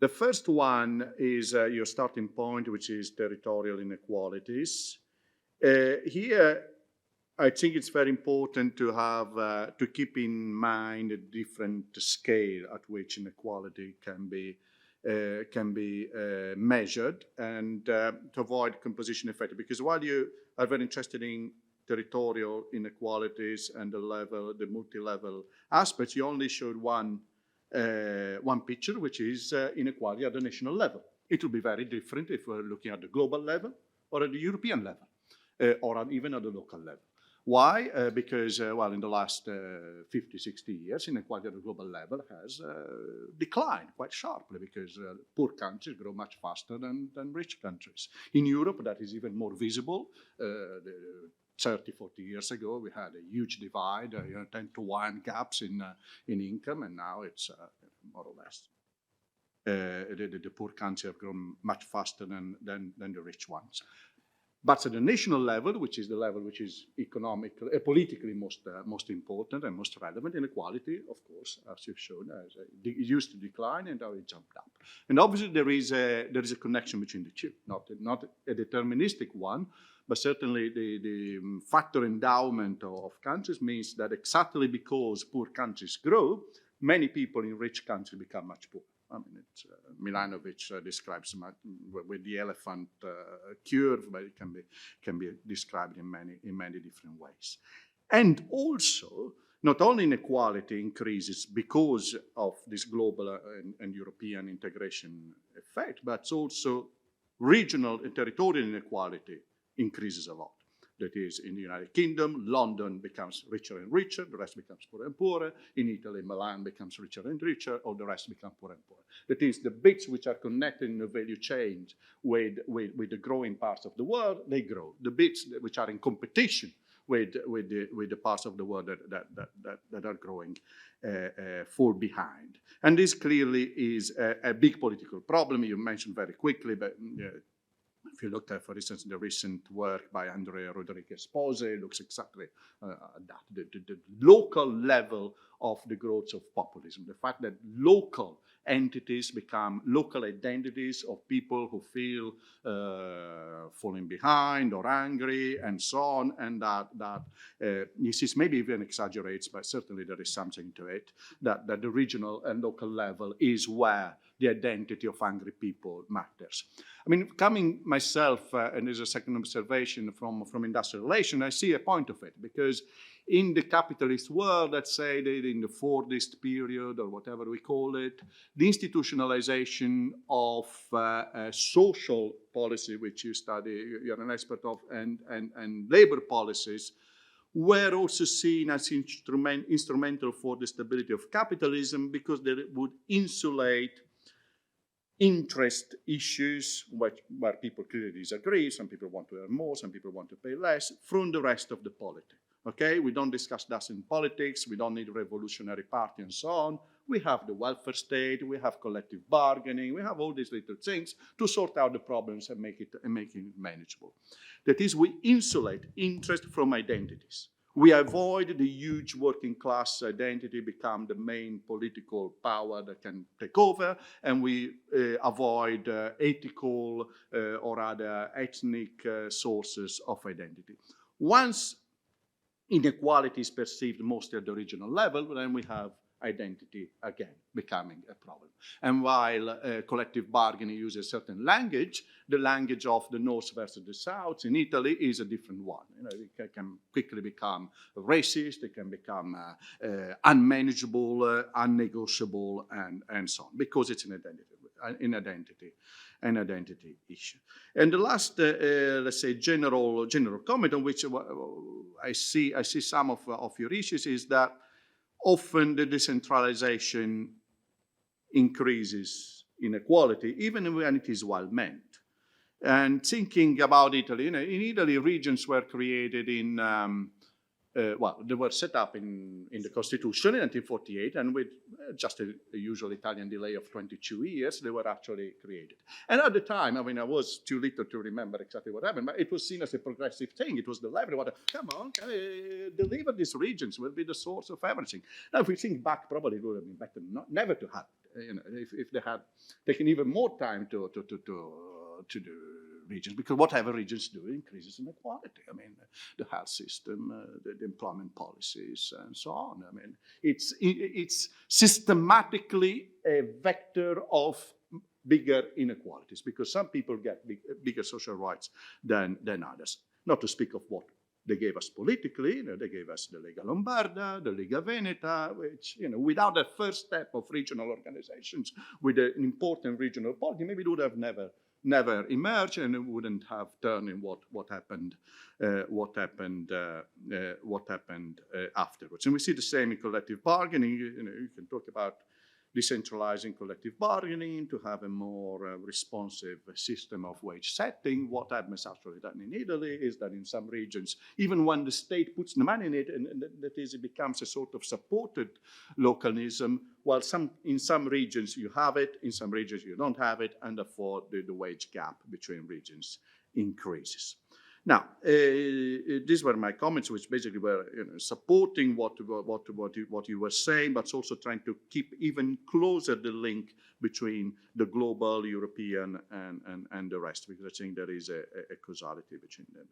The first one is your starting point, which is territorial inequalities. Here, I think it's very important to have to keep in mind a different scale at which inequality can be measured, and to avoid composition effect. Because while you are very interested in territorial inequalities and the multi-level aspects, you only showed one picture, which is inequality at the national level. It will be very different if we're looking at the global level or at the European level, or even at the local level. Why? Because, well, in the last 50, 60 years, inequality at the global level has declined quite sharply, because poor countries grow much faster than rich countries. In Europe, that is even more visible. 30, 40 years ago, we had a huge divide, 10-to-1 gaps in income, and now it's more or less. The poor countries have grown much faster than the rich ones. But at the national level, which is the level which is economically, politically most important and most relevant, inequality, of course, as you've shown, it used to decline and now it jumped up. And obviously there is a connection between the two, not a deterministic one, but certainly the factor endowment of countries means that exactly because poor countries grow, many people in rich countries become much poorer. I mean, it's, Milanovic describes with the elephant curve, but it can be described in many different ways. And also, not only inequality increases because of this global and European integration effect, but also regional and territorial inequality increases a lot. That is, in the United Kingdom, London becomes richer and richer, the rest becomes poorer and poorer. In Italy, Milan becomes richer and richer, or the rest become poorer and poorer. That is, the bits which are connected in the value chain with the growing parts of the world, they grow. The bits which are in competition with the parts of the world that are growing fall behind. And this clearly is a big political problem. You mentioned very quickly, but if you look at, for instance, the recent work by Andrea Rodriguez Pose, it looks exactly at that. The local level of the growth of populism, the fact that local entities become local identities of people who feel falling behind or angry and so on, and that this maybe even exaggerates, but certainly there is something to it, that the regional and local level is where the identity of angry people matters. I mean, coming myself, and there's a second observation from industrial relations, I see a point of it, because in the capitalist world, let's say in the Fordist period or whatever we call it, the institutionalization of social policy, which you study, you're an expert of, and labor policies, were also seen as instrumental for the stability of capitalism, because they would insulate interest issues where people clearly disagree. Some people want to earn more, some people want to pay less, from the rest of the polity. Okay, we don't discuss that in politics. We don't need a revolutionary party and so on. We have the welfare state. We have collective bargaining. We have all these little things to sort out the problems and make it manageable. That is, we insulate interest from identities. We avoid the huge working class identity become the main political power that can take over, and we avoid ethical or other ethnic sources of identity. Once inequality is perceived mostly at the regional level, then we have identity again becoming a problem. And while collective bargaining uses a certain language, the language of the North versus the South in Italy is a different one. You know, it can quickly become racist, it can become unmanageable, unnegotiable, and so on, because it's an identity issue. And the last, let's say, general comment on which I see some of your issues is that often the decentralization increases inequality, even when it is well meant. And thinking about Italy, you know, in Italy, regions were created in, they were set up in the Constitution in 1948, and with just a usual Italian delay of 22 years, they were actually created. And at the time, I mean, I was too little to remember exactly what happened, but it was seen as a progressive thing. It was the everyone, come on, deliver these regions, will be the source of everything. Now, if we think back, probably it would have been better never to have, you know, if they had taken even more time to do regions, because whatever regions do increases inequality. I mean, the health system, the employment policies, and so on. I mean, it's systematically a vector of bigger inequalities, because some people get bigger social rights than others. Not to speak of what they gave us politically. You know, they gave us the Lega Lombarda, the Lega Veneta, which, you know, without the first step of regional organizations with an important regional polity, maybe it would have never emerged, and it wouldn't have turned in what happened afterwards. And we see the same in collective bargaining. You know, you can talk about decentralizing collective bargaining to have a more responsive system of wage setting. What happens actually done in Italy is that in some regions, even when the state puts the money in it, and that is, it becomes a sort of supported localism, while in some regions you have it, in some regions you don't have it, and therefore the wage gap between regions increases. Now, these were my comments, which basically were, you know, supporting what you were saying, but also trying to keep even closer the link between the global, European, and the rest, because I think there is a causality between them.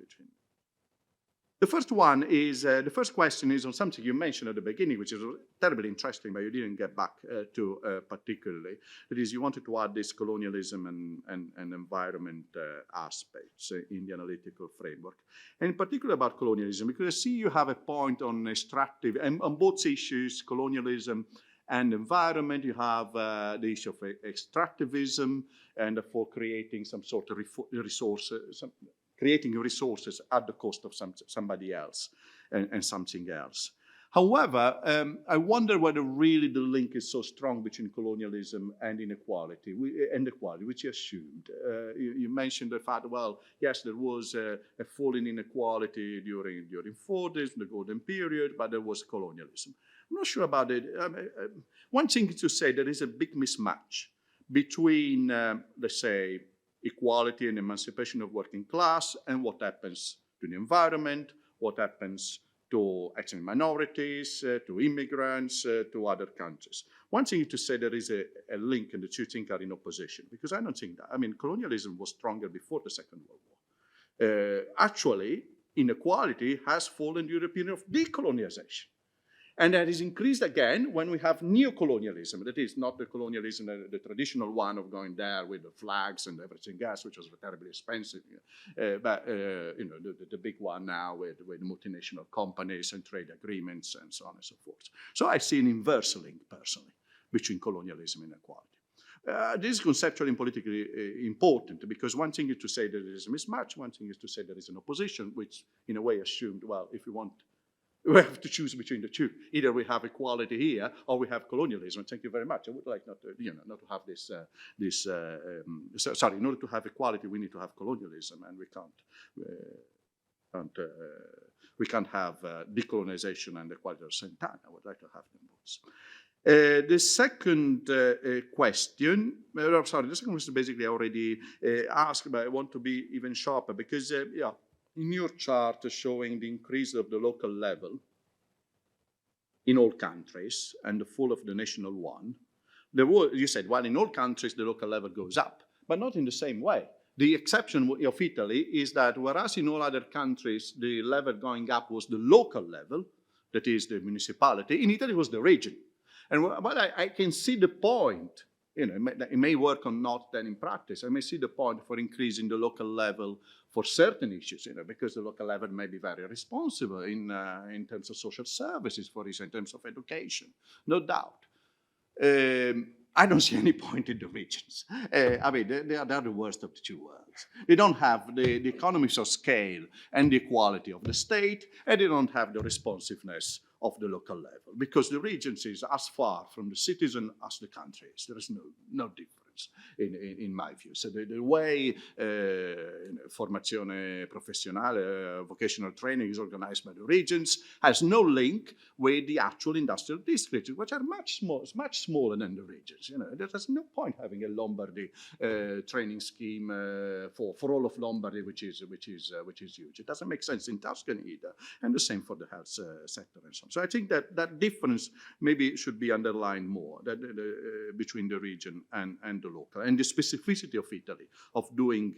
The first question is on something you mentioned at the beginning, which is terribly interesting, but you didn't get back to particularly. That is, you wanted to add this colonialism and environment aspects in the analytical framework. And in particular about colonialism, because I see you have a point on extractive, and on both issues, colonialism and environment, you have the issue of extractivism, and therefore creating some sort of resources, creating resources at the cost of somebody else and something else. However, I wonder whether really the link is so strong between colonialism and inequality, which you assumed. You mentioned the fact, well, yes, there was a fall in inequality during 40s, the golden period, but there was colonialism. I'm not sure about it. One thing is to say there is a big mismatch between, let's say, equality and emancipation of working class, and what happens to the environment, what happens to ethnic minorities, to immigrants, to other countries. One thing is to say there is a link, and the two things are in opposition, because I don't think that. I mean, colonialism was stronger before the Second World War. Actually, inequality has fallen during the period of decolonization. And that is increased again when we have neocolonialism. That is not the colonialism, the traditional one of going there with the flags and everything else, which was terribly expensive. But you know, the big one now with multinational companies and trade agreements and so on and so forth. So I see an inverse link, personally, between colonialism and equality. This is conceptually and politically important, because one thing is to say that there is a mismatch, one thing is to say there is an opposition, which in a way assumed, well, if we want, we have to choose between the two. Either we have equality here, or we have colonialism. Thank you very much. I would like not to have this. Sorry, in order to have equality, we need to have colonialism, and we can't have decolonization and equality at the same time. I would like to have them both. The second question, the second question basically I already asked, but I want to be even sharper, because in your chart showing the increase of the local level in all countries and the fall of the national one, you said, well, in all countries the local level goes up, but not in the same way. The exception of Italy is that whereas in all other countries the level going up was the local level, that is the municipality, in Italy it was the region. And but I can see the point, you know, it may work or not then in practice. I may see the point for increasing the local level for certain issues, you know, because the local level may be very responsible in terms of social services, for instance, in terms of education, no doubt. I don't see any point in the regions. I mean, they are the worst of the two worlds. They don't have the economies of scale and the equality of the state, and they don't have the responsiveness of the local level, because the regions is as far from the citizen as the country is. There is no difference in my view. So the way formazione professionale, vocational training is organized by the regions has no link with the actual industrial districts, which are much smaller than the regions. You know, there's no point having a Lombardy training scheme for all of Lombardy, which is huge. It doesn't make sense in Tuscany either, and the same for the health sector and so on. So I think that difference maybe should be underlined more between the region and the local, and the specificity of Italy of doing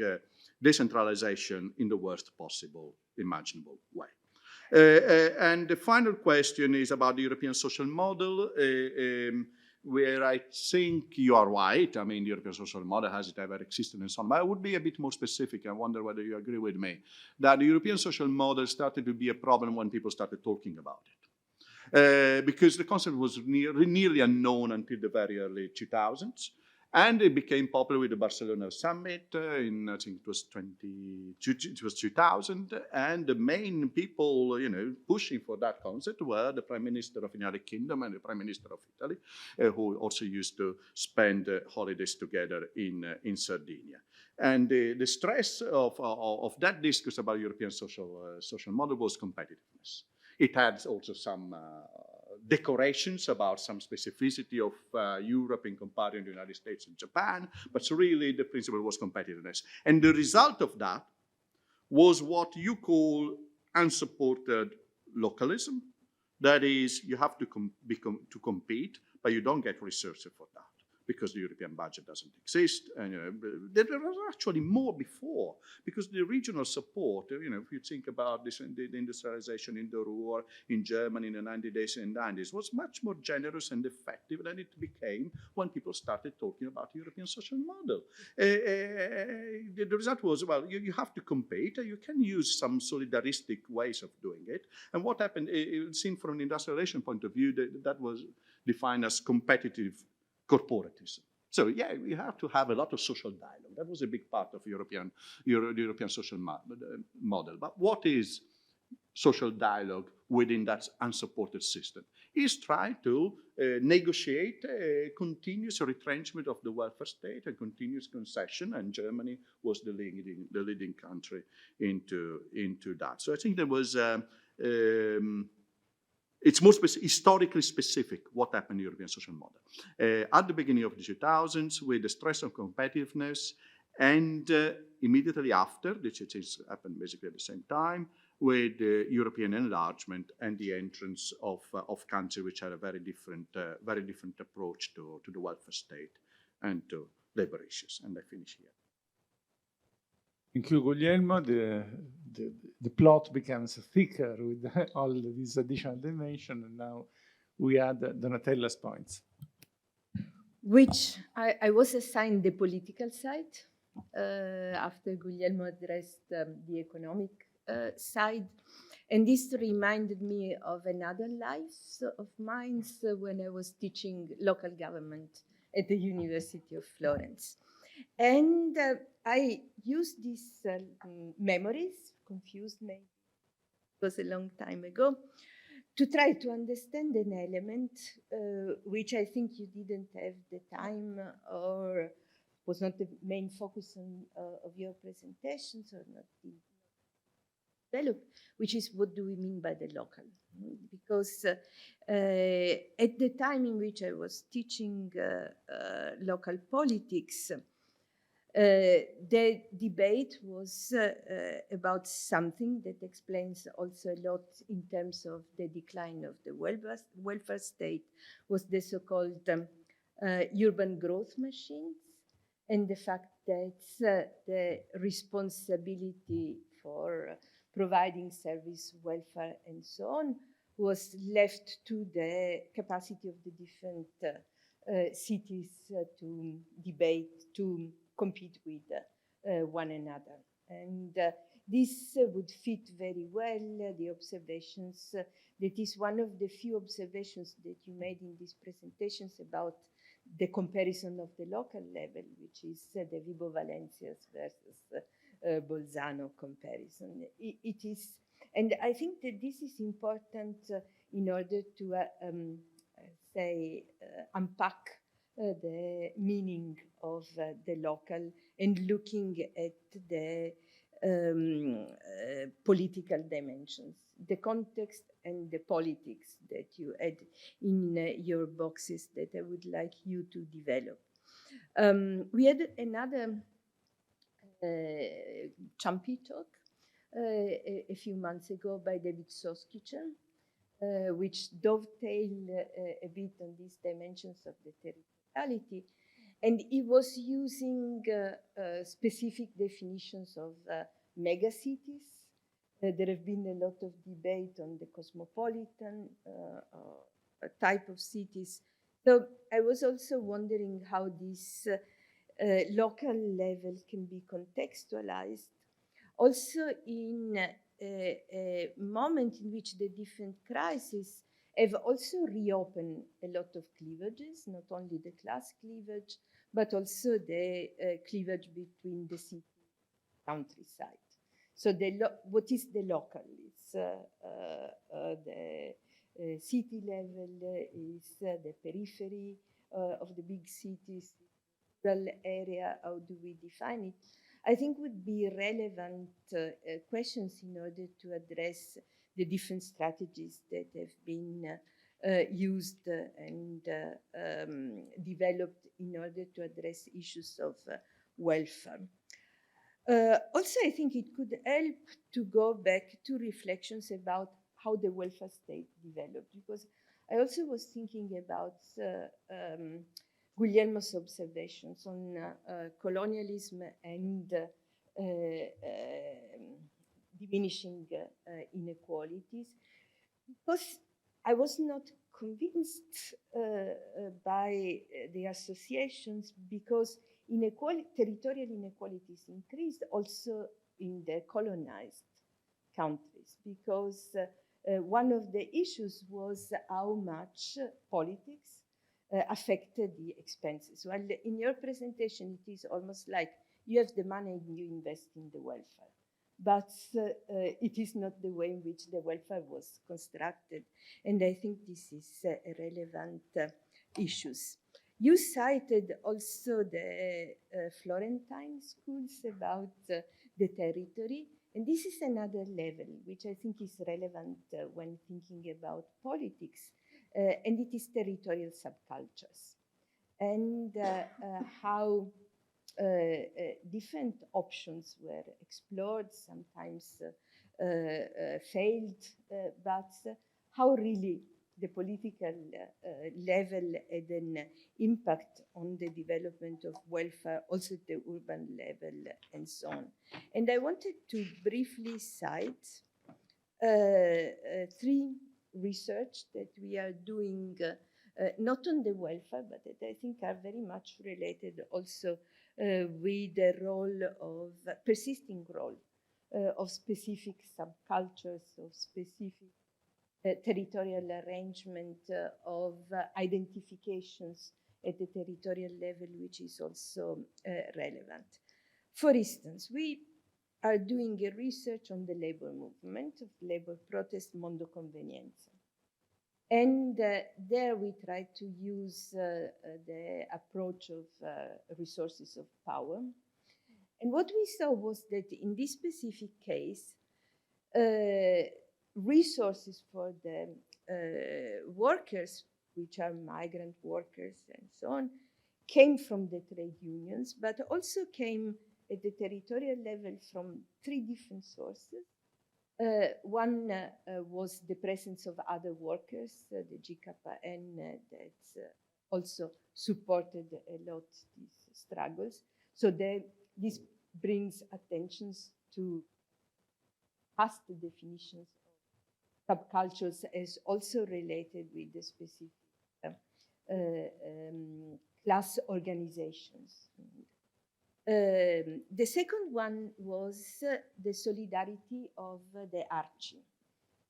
decentralization in the worst possible imaginable way. And the final question is about the European social model, where I think you are right. I mean, the European social model, has it ever existed and so on. But I would be a bit more specific. I wonder whether you agree with me, that the European social model started to be a problem when people started talking about it. Because the concept was nearly unknown until the very early 2000s. And it became popular with the Barcelona summit in, I think it was 2000. And the main people, you know, pushing for that concept were the Prime Minister of the United Kingdom and the Prime Minister of Italy, who also used to spend holidays together in Sardinia. And the stress of that discourse about European social model was competitiveness. It had also some decorations about some specificity of Europe in comparing the United States and Japan, but really the principle was competitiveness. And the result of that was what you call unsupported localism. That is, you have to compete, but you don't get resources for that, because the European budget doesn't exist. And there was actually more before, because the regional support, you know, if you think about this, the industrialization in the Ruhr, in Germany in the 90s and 90s, was much more generous and effective than it became when people started talking about the European social model. The result was, well, you have to compete, you can use some solidaristic ways of doing it. And what happened, seen from an industrialization point of view, that was defined as competitive corporatism. So yeah, we have to have a lot of social dialogue. That was a big part of the European social model. But what is social dialogue within that unsupported system? Is trying to negotiate a continuous retrenchment of the welfare state, a continuous concession, and Germany was the leading country into that. So I think there was it's more historically specific what happened in the European social model. At the beginning of the 2000s, with the stress of competitiveness, and immediately after, the changes happened basically at the same time, with European enlargement and the entrance of countries which had a very different approach to the welfare state and to labor issues. And I finish here. Thank you, Guglielmo. The plot becomes thicker with all these additional dimensions, and now we add Donatella's points. Which I was assigned the political side after Guglielmo addressed the economic side. And this reminded me of another life of mine when I was teaching local government at the University of Florence. And I used these memories, confused maybe, it was a long time ago, to try to understand an element which I think you didn't have the time or was not the main focus of your presentations or not developed, which is what do we mean by the local? Because at the time in which I was teaching local politics, The debate was about something that explains also a lot in terms of the decline of the welfare state, was the so-called urban growth machines, and the fact that the responsibility for providing service, welfare, and so on was left to the capacity of the different cities to debate, to compete with one another. And this would fit very well the observations. That is one of the few observations that you made in these presentations about the comparison of the local level, which is the Vibo Valencias versus Bolzano comparison. It is, and I think that this is important in order to unpack the meaning of the local and looking at the political dimensions, the context and the politics that you had in your boxes that I would like you to develop. We had another Ciampi talk a few months ago by David Soskicher, which dovetailed a bit on these dimensions of the territoriality. And he was using specific definitions of megacities. There have been a lot of debate on the cosmopolitan type of cities. So I was also wondering how this local level can be contextualized. Also in a moment in which the different crises have also reopened a lot of cleavages, not only the class cleavage, but also the cleavage between the city and countryside. So what is the local? It's the city level, is the periphery of the big cities, rural area, how do we define it? I think would be relevant questions in order to address the different strategies that have been used and developed in order to address issues of welfare. Also, I think it could help to go back to reflections about how the welfare state developed, because I also was thinking about Guglielmo's observations on colonialism and diminishing inequalities, because I was not convinced by the associations, because territorial inequalities increased also in the colonized countries, because one of the issues was how much politics affected the expenses. Well, in your presentation, it is almost like you have the money and you invest in the welfare. But it is not the way in which the welfare was constructed. And I think this is a relevant issues. You cited also the Florentine schools about the territory. And this is another level, which I think is relevant when thinking about politics. And it is territorial subcultures. And how different options were explored, sometimes failed, but how really the political level had an impact on the development of welfare, also at the urban level, and so on. And I wanted to briefly cite three research that we are doing, not on the welfare, but that I think are very much related also with the role of persisting role of specific subcultures, of specific territorial arrangement, of identifications at the territorial level, which is also relevant. For instance, we are doing a research on the labor movement, of labor protest, Mondo Convenienza. And there we try to use the approach of resources of power. And what we saw was that in this specific case, resources for the workers, which are migrant workers and so on, came from the trade unions, but also came at the territorial level from three different sources. One was the presence of other workers, the GKN that also supported a lot these struggles. So this brings attentions to past definitions of subcultures as also related with the specific class organizations. The second one was the solidarity of the Arci,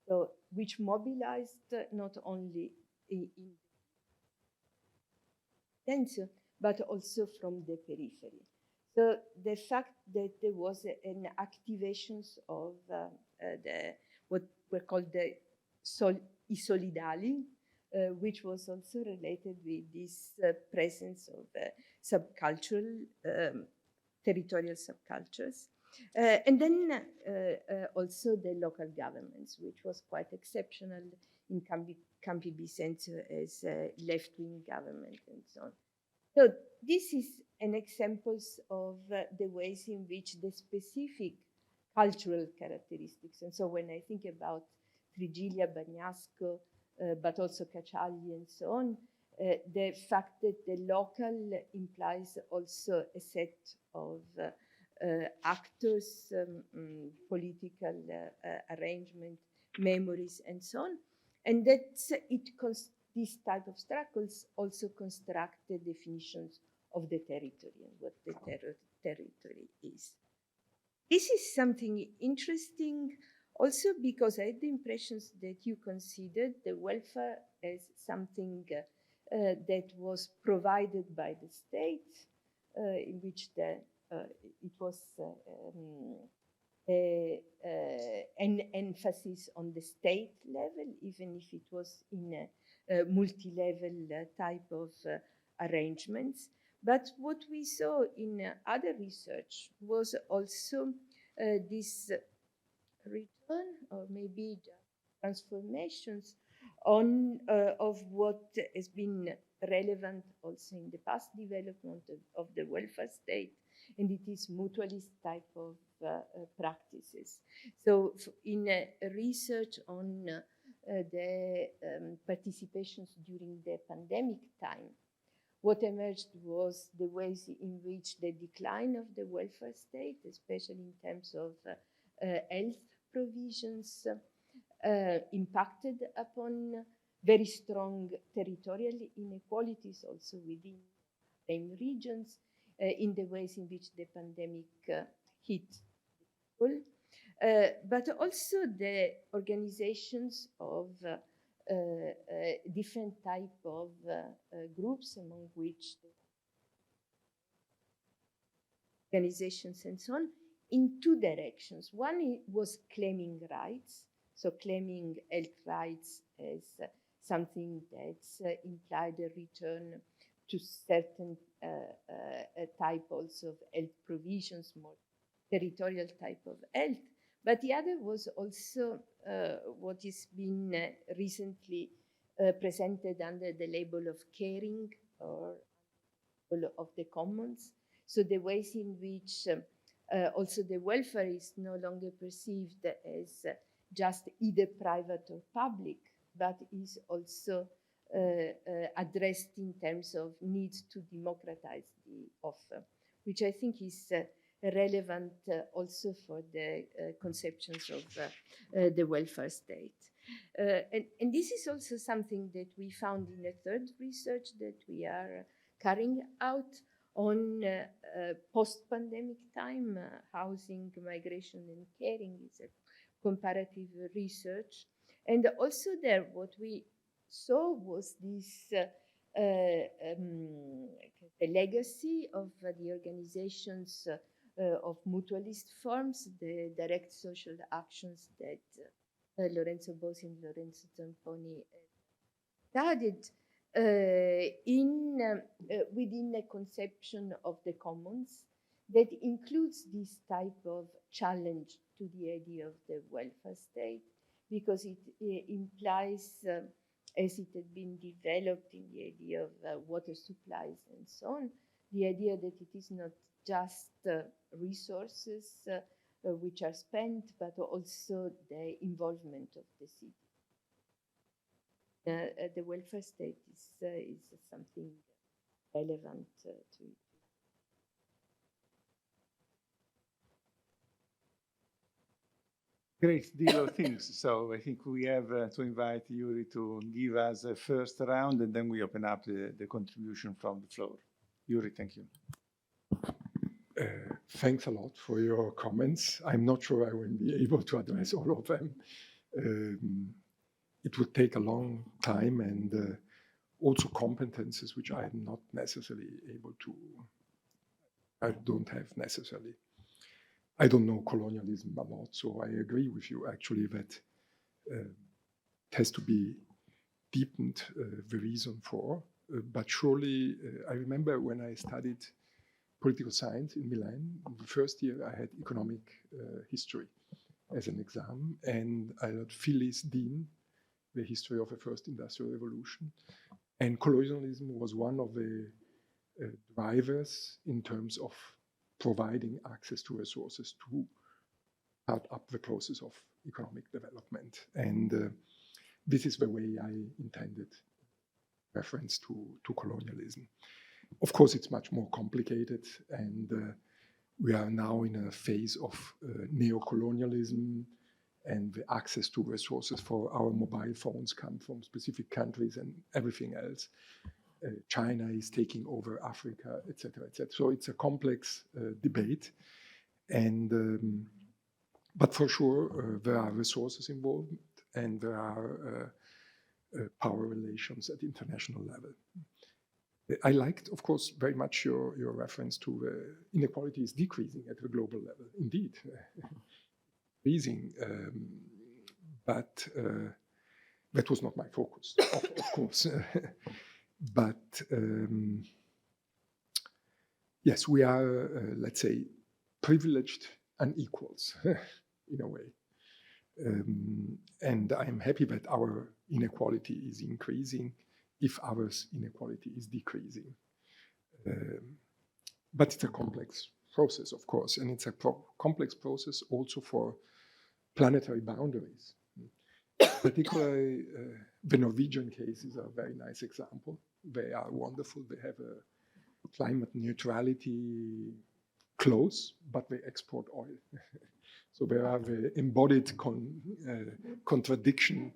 so, which mobilized not only in Tenso, but also from the periphery. So the fact that there was an activations of what were called the I Solidali, which was also related with this presence of subcultural, territorial subcultures. And then also the local governments, which was quite exceptional in Campi Bisenzio as a left-wing government and so on. So this is an example of the ways in which the specific cultural characteristics, and so when I think about Trigiglia, Bagnasco, but also Cacciagli and so on, the fact that the local implies also a set of actors, political arrangement, memories, and so on, and that these type of struggles also construct the definitions of the territory and what the territory is. This is something interesting also because I had the impressions that you considered the welfare as something that was provided by the state, in which it was an emphasis on the state level, even if it was in a multi-level type of arrangements. But what we saw in other research was also this return or maybe transformations of what has been relevant also in the past development of the welfare state, and it is mutualist type of practices. So in research on the participations during the pandemic time, what emerged was the ways in which the decline of the welfare state, especially in terms of health provisions, impacted upon very strong territorial inequalities also within same regions, in the ways in which the pandemic hit people, but also the organizations of different type of groups, among which organizations and so on, in two directions. One was claiming rights, so claiming health rights as something that implied a return to certain type also of health provisions, more territorial type of health. But the other was also what has been recently presented under the label of caring or of the commons. So the ways in which also the welfare is no longer perceived as just either private or public, but is also addressed in terms of needs to democratize the offer, which I think is relevant also for the conceptions of the welfare state. And this is also something that we found in a third research that we are carrying out on post-pandemic time, housing, migration, and caring is a comparative research. And also there, what we saw was this the legacy of the organizations of mutualist forms, the direct social actions that Lorenzo Bosi and Lorenzo Zamponi studied within a conception of the commons that includes this type of challenge to the idea of the welfare state, because it implies as it had been developed in the idea of water supplies and so on, the idea that it is not just resources which are spent, but also the involvement of the city. The welfare state is something relevant to it. Great deal of things. So I think we have to invite Yuri to give us a first round, and then we open up the contribution from the floor. Yuri, thank you. Thanks a lot for your comments. I'm not sure I will be able to address all of them. It would take a long time, and also competences which I'm not necessarily able to, I don't have necessarily. I don't know colonialism a lot, so I agree with you actually that it has to be deepened, the reason for. But surely, I remember when I studied political science in Milan, the first year I had economic history as an exam, and I had Phyllis Dean, the history of the first industrial revolution. And colonialism was one of the drivers in terms of providing access to resources to start up the process of economic development. And this is the way I intended reference to colonialism. Of course, it's much more complicated, and we are now in a phase of neo-colonialism, and the access to resources for our mobile phones come from specific countries and everything else. China is taking over Africa, etc., etc. So it's a complex debate, and but for sure there are resources involved, and there are power relations at international level. I liked, of course, very much your reference to inequalities decreasing at the global level. Indeed, decreasing, but that was not my focus, of course. But yes, we are, let's say, privileged unequals in a way. And I'm happy that our inequality is increasing if our inequality is decreasing. But it's a complex process, of course, and it's a complex process also for planetary boundaries. Particularly, the Norwegian case is a very nice example. They are wonderful. They have a climate neutrality clause, but they export oil. So they are the embodied contradiction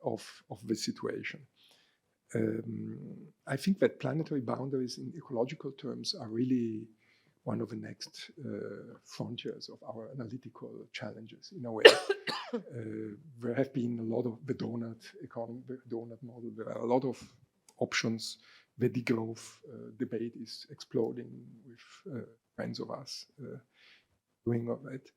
of the situation. I think that planetary boundaries in ecological terms are really one of the next frontiers of our analytical challenges, in a way. There have been a lot of the donut economy, the donut model. There are a lot of options. The degrowth debate is exploding with friends of us doing all that.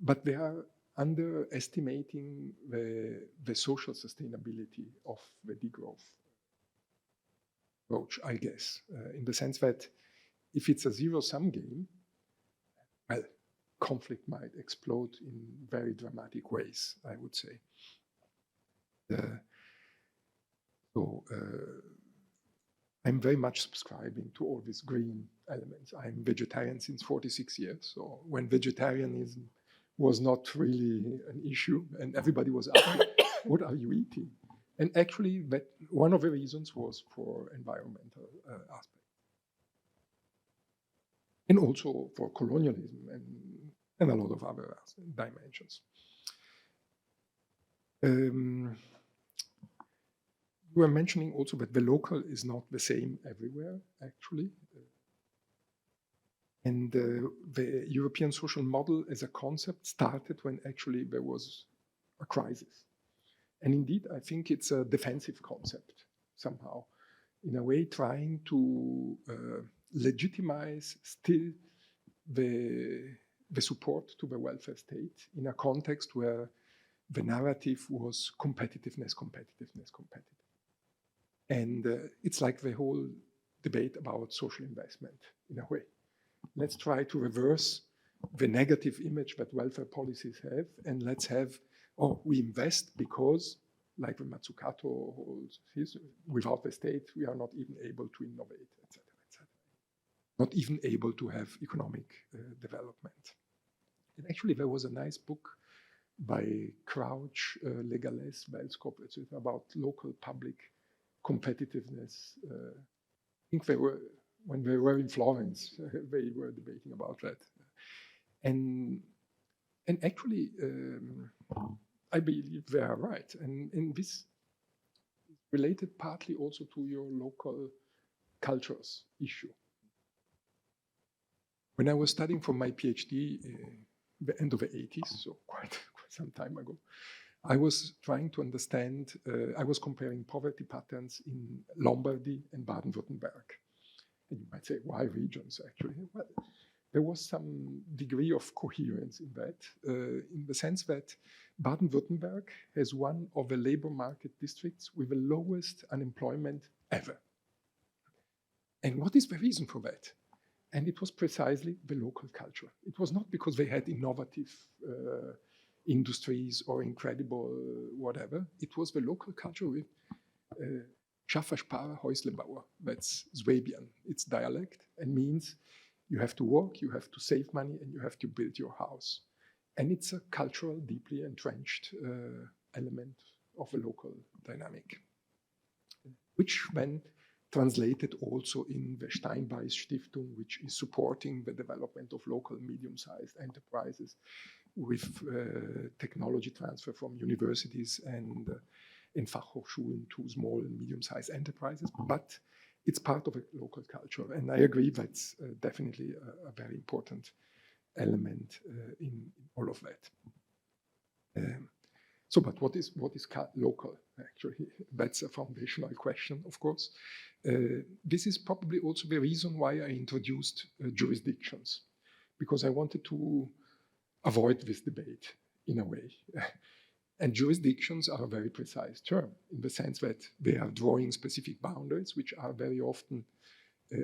But they are underestimating the social sustainability of the degrowth approach, I guess, in the sense that if it's a zero-sum game, well, conflict might explode in very dramatic ways, I would say. So I'm very much subscribing to all these green elements. I'm vegetarian since 46 years, so when vegetarianism was not really an issue and everybody was asking, what are you eating? And actually, that one of the reasons was for environmental aspects. And also for colonialism and a lot of other dimensions. You were mentioning also that the local is not the same everywhere, actually. And the European social model as a concept started when actually there was a crisis. And indeed, I think it's a defensive concept somehow, in a way trying to legitimize still the support to the welfare state in a context where the narrative was competitiveness. And it's like the whole debate about social investment, in a way. Let's try to reverse the negative image that welfare policies have, and let's have, oh, we invest because like when Matsukato holds his, without the state, we are not even able to innovate, etc., etc. Not even able to have economic development. And actually, there was a nice book by Crouch, Legales, Welskop, etc., about local public competitiveness. I think they were, when they were in Florence, they were debating about that. And actually, I believe they are right. And this is related partly also to your local cultures issue. When I was studying for my PhD, the end of the 80s, so quite some time ago, I was trying to understand, I was comparing poverty patterns in Lombardy and Baden-Württemberg. And you might say, why regions actually? Well, there was some degree of coherence in that, in the sense that Baden-Württemberg has one of the labor market districts with the lowest unemployment ever. And what is the reason for that? And it was precisely the local culture. It was not because they had innovative industries or incredible whatever. It was the local culture with Schaffer, Sparer, Häuslebauer. That's Swabian. It's dialect and means you have to work, you have to save money, and you have to build your house. And it's a cultural, deeply entrenched element of the local dynamic, which then translated also in the Steinbeis Stiftung, which is supporting the development of local medium-sized enterprises with technology transfer from universities and in Fachhochschulen to small and medium-sized enterprises. But it's part of a local culture. And I agree that's definitely a very important element in all of that. But what is local, actually? That's a foundational question, of course. This is probably also the reason why I introduced jurisdictions, because I wanted to avoid this debate in a way. And jurisdictions are a very precise term in the sense that they are drawing specific boundaries, which are very often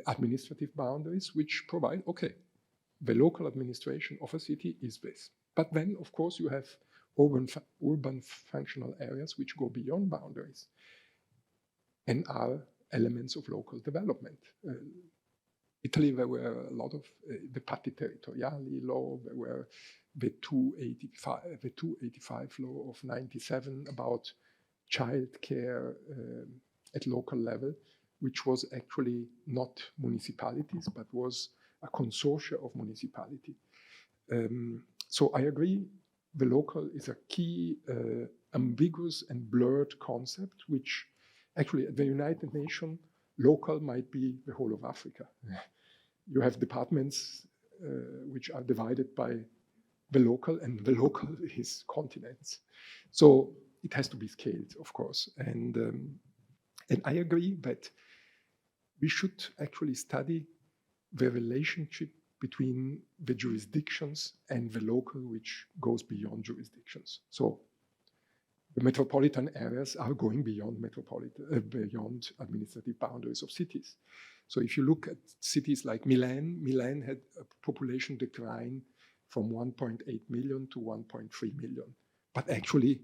administrative boundaries, which provide, okay, the local administration of a city is this. But then, of course, you have urban functional areas which go beyond boundaries and are elements of local development. Italy, there were a lot of the Patti Territoriali law, there were the 285 law of 97 about childcare at local level, which was actually not municipalities, but was a consortia of municipality. So I agree, the local is a key, ambiguous and blurred concept, which actually at the United Nations, local might be the whole of Africa. You have departments which are divided by the local, and the local is continents. So it has to be scaled, of course. And I agree that we should actually study the relationship between the jurisdictions and the local, which goes beyond jurisdictions. So the metropolitan areas are going beyond beyond administrative boundaries of cities. So if you look at cities like Milan, Milan had a population decline from 1.8 million to 1.3 million. But actually,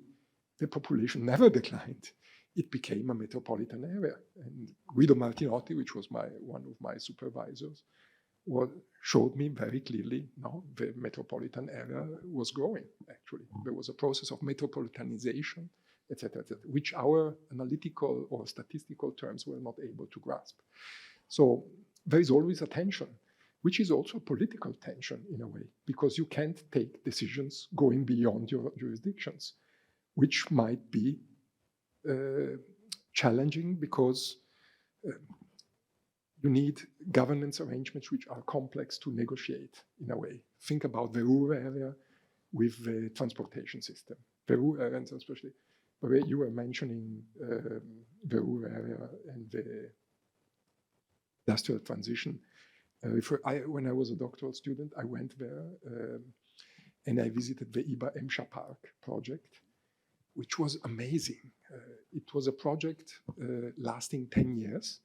the population never declined. It became a metropolitan area. And Guido Martinotti, which was one of my supervisors, showed me very clearly, no, the metropolitan area was growing, actually. There was a process of metropolitanization, etc., which our analytical or statistical terms were not able to grasp. So there is always a tension, which is also a political tension in a way, because you can't take decisions going beyond your jurisdictions, which might be challenging because you need governance arrangements which are complex to negotiate in a way. Think about the rural area with the transportation system. The rural areas, especially, where you were mentioning the rural area and the industrial transition. When I was a doctoral student, I went there and I visited the IBA Emscher Park project, which was amazing. It was a project lasting 10 years.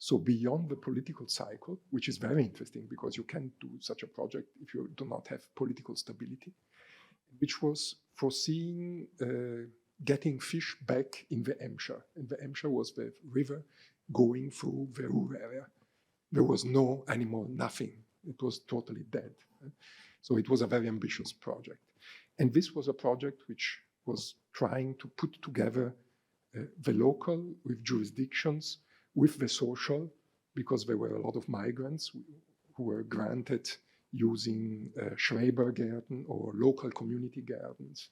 So beyond the political cycle, which is very interesting because you can't do such a project if you do not have political stability, which was foreseeing getting fish back in the Emscher. And the Emscher was the river going through the Ruhr area. There was no animal, nothing. It was totally dead. So it was a very ambitious project. And this was a project which was trying to put together the local with jurisdictions, with the social, because there were a lot of migrants who were granted using Schrebergärten or local community gardens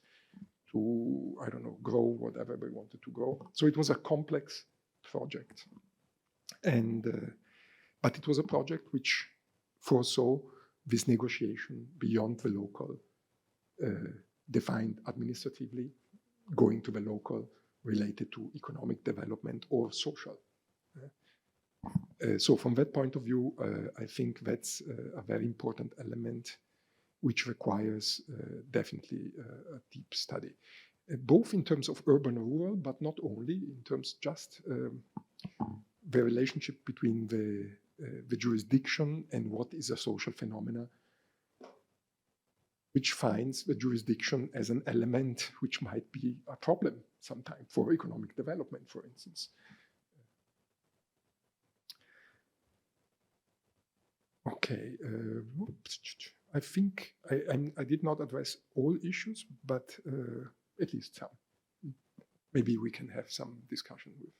to, I don't know, grow whatever they wanted to grow. So it was a complex project. And, but it was a project which foresaw this negotiation beyond the local, defined administratively, going to the local, related to economic development or social. So from that point of view, I think that's a very important element which requires definitely a deep study, both in terms of urban and rural, but not only in terms just the relationship between the jurisdiction and what is a social phenomena, which finds the jurisdiction as an element which might be a problem sometimes for economic development, for instance. Okay, I think I did not address all issues, but at least some. Maybe we can have some discussion with.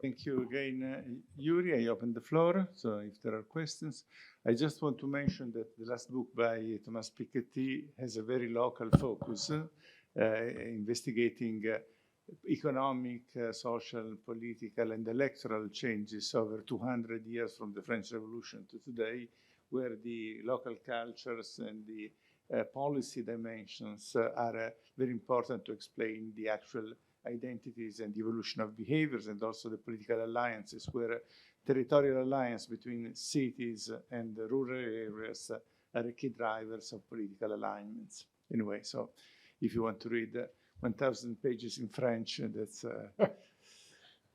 Thank you again, Yuri. I open the floor, so if there are questions. I just want to mention that the last book by Thomas Piketty has a very local focus, investigating economic, social, political, and electoral changes over 200 years from the French Revolution to today, where the local cultures and the policy dimensions are very important to explain the actual identities and the evolution of behaviors, and also the political alliances, where territorial alliance between cities and the rural areas are key drivers of political alignments. Anyway, so if you want to read 1,000 pages in French, that's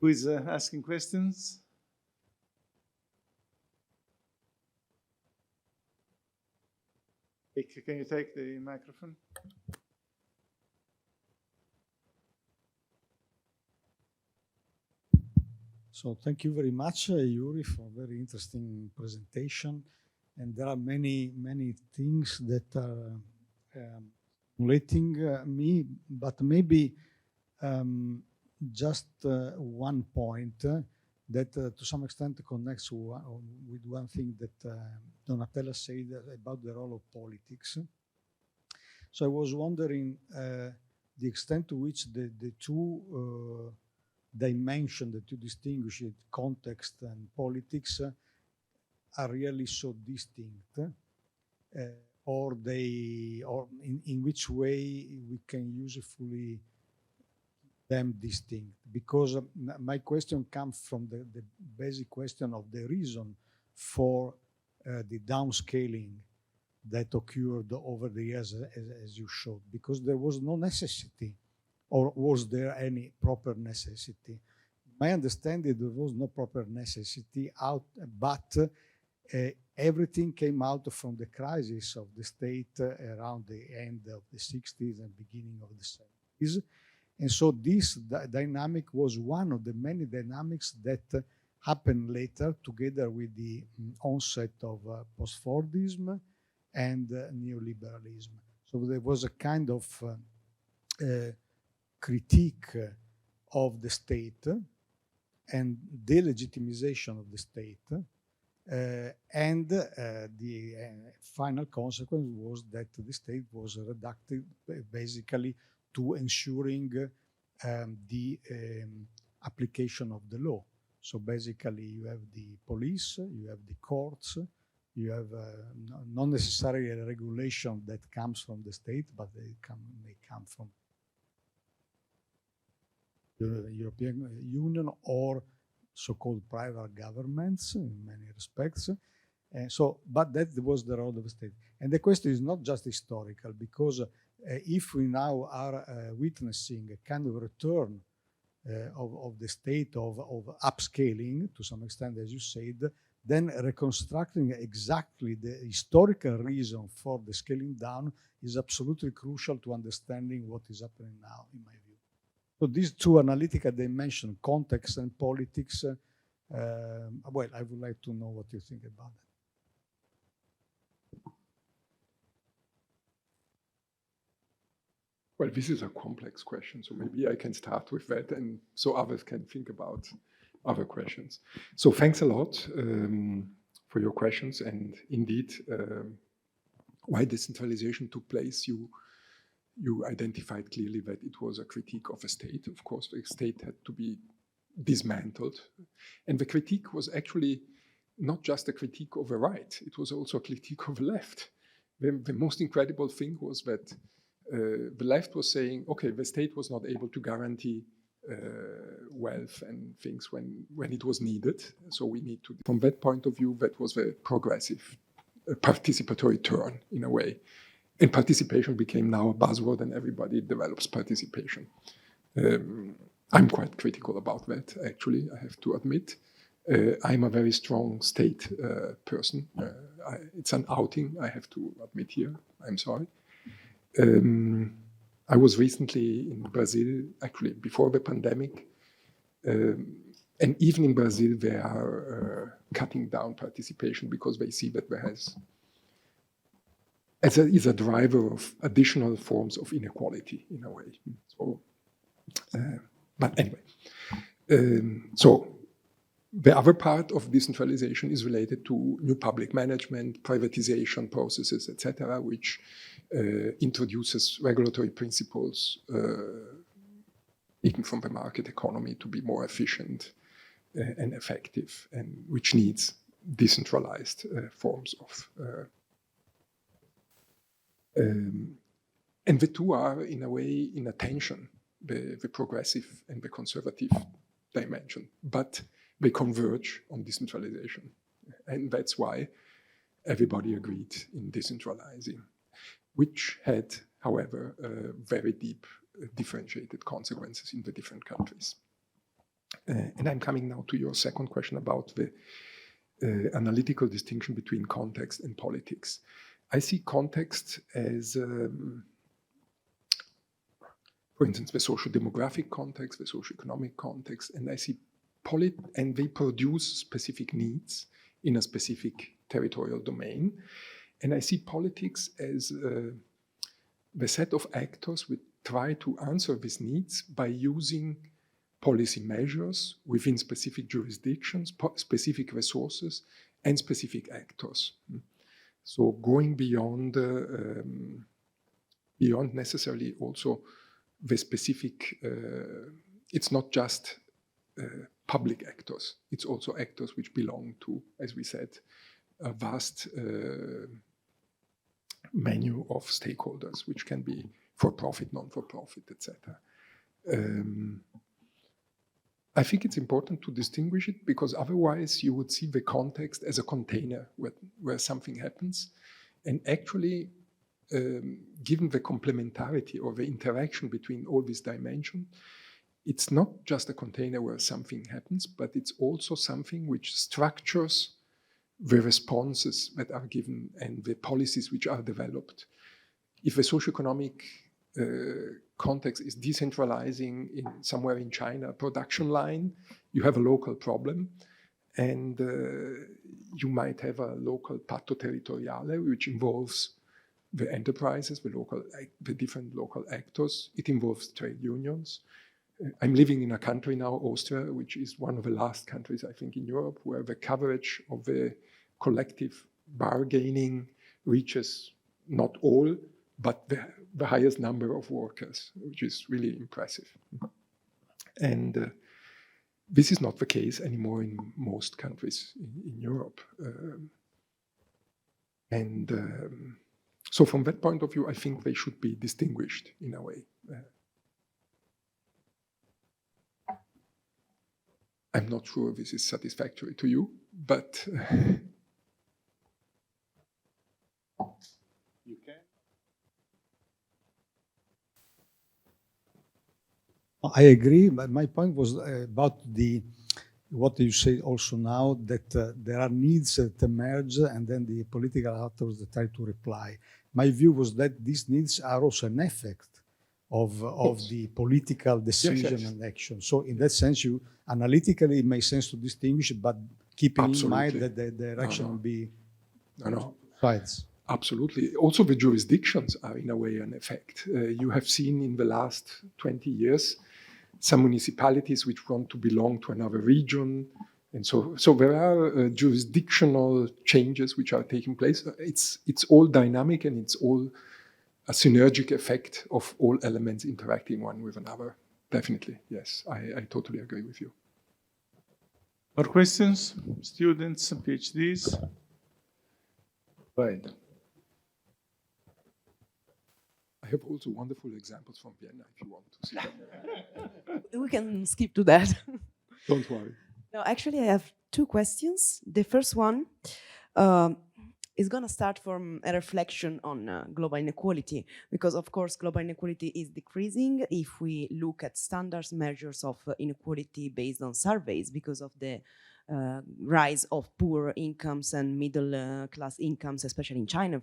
who is asking questions? Can you take the microphone? So thank you very much, Yuri, for a very interesting presentation. And there are many, many things that are stimulating me, but maybe just one point that to some extent connects with one thing that Donatella said about the role of politics. So I was wondering the extent to which the two dimension that you distinguish it, context and politics, are really so distinct, or in which way we can usefully them distinct. Because my question comes from the basic question of the reason for the downscaling that occurred over the years, as you showed, because there was no necessity. Or was there any proper necessity? My understanding, there was no proper necessity but everything came out from the crisis of the state around the end of the 60s and beginning of the 70s. And so this dynamic was one of the many dynamics that happened later together with the onset of post-Fordism and neoliberalism. So there was a kind of critique of the state and delegitimization of the state, and the final consequence was that the state was reduced basically to ensuring the application of the law. So basically you have the police, you have the courts, you have not necessarily a regulation that comes from the state, but may come from the European Union or so-called private governments in many respects. But that was the role of the state. And the question is not just historical, because if we now are witnessing a kind of return of the state of upscaling to some extent, as you said, then reconstructing exactly the historical reason for the scaling down is absolutely crucial to understanding what is happening now, in my view. So these two analytical dimensions, context and politics, well, I would like to know what you think about that. Well, this is a complex question, so maybe I can start with that, and so others can think about other questions. So thanks a lot for your questions, and indeed, why decentralization took place, you identified clearly that it was a critique of a state. Of course, the state had to be dismantled, and the critique was actually not just a critique of the right, it was also a critique of the left. The most incredible thing was that the left was saying, okay, the state was not able to guarantee wealth and things when it was needed, so we need to. From that point of view, that was a progressive, participatory turn in a way. And participation became now a buzzword and everybody develops participation. I'm quite critical about that, actually, I have to admit. I'm a very strong state person. It's an outing, I have to admit here, I'm sorry. I was recently in Brazil, actually before the pandemic, and even in Brazil they are cutting down participation because they see that there is a driver of additional forms of inequality in a way. So, but anyway, so the other part of decentralization is related to new public management, privatization processes, etc., which introduces regulatory principles, even from the market economy, to be more efficient and effective, and which needs decentralized forms of. And the two are, in a way, in a tension, the progressive and the conservative dimension, but they converge on decentralization. And that's why everybody agreed in decentralizing, which had, however, very deep differentiated consequences in the different countries. And I'm coming now to your second question about the analytical distinction between context and politics. I see context as, for instance, the social demographic context, the socio-economic context, and I see and they produce specific needs in a specific territorial domain. And I see politics as the set of actors which try to answer these needs by using policy measures within specific jurisdictions, specific resources, and specific actors. So going beyond necessarily also the specific, it's not just public actors, it's also actors which belong to, as we said, a vast menu of stakeholders, which can be for-profit, non-for-profit, etc. I think it's important to distinguish it because otherwise you would see the context as a container where something happens. And actually, given the complementarity or the interaction between all these dimensions, it's not just a container where something happens, but it's also something which structures the responses that are given and the policies which are developed. If the socioeconomic context is decentralizing somewhere in China, a production line, you have a local problem, and you might have a local patto territoriale, which involves the enterprises, the different local actors. It involves trade unions. I'm living in a country now, Austria, which is one of the last countries, I think, in Europe, where the coverage of the collective bargaining reaches not all, but the highest number of workers, which is really impressive. And this is not the case anymore in most countries in Europe. So from that point of view, I think they should be distinguished in a way. I'm not sure this is satisfactory to you, but you can. I agree, but my point was about what you say also now, that there are needs that emerge and then the political actors that try to reply. My view was that these needs are also an effect of the political decision and action. So in that sense, you analytically, it makes sense to distinguish, but keeping in mind that the direction will be sides. Absolutely. Also, the jurisdictions are in a way an effect. You have seen in the last 20 years some municipalities which want to belong to another region. And so there are jurisdictional changes which are taking place. It's all dynamic, and it's all a synergic effect of all elements interacting one with another. Definitely, yes, I totally agree with you. More questions? Students, PhDs? Right. I have also wonderful examples from Vienna if you want to see them. We can skip to that. Don't worry. No, actually, I have two questions. The first one is going to start from a reflection on global inequality, because, of course, global inequality is decreasing if we look at standards measures of inequality based on surveys, because of the rise of poor incomes and middle class incomes, especially in China,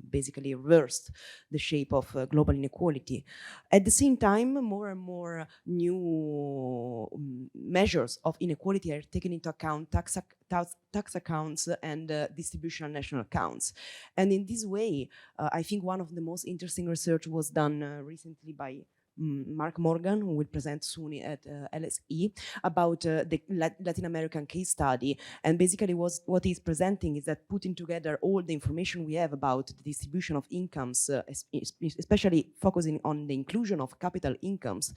basically reversed the shape of global inequality. At the same time, more and more new measures of inequality are taken into account, tax accounts and distributional national accounts. And in this way, I think one of the most interesting research was done recently by Mark Morgan, who will present soon at LSE, about the Latin American case study. And basically what he's presenting is that putting together all the information we have about the distribution of incomes, especially focusing on the inclusion of capital incomes,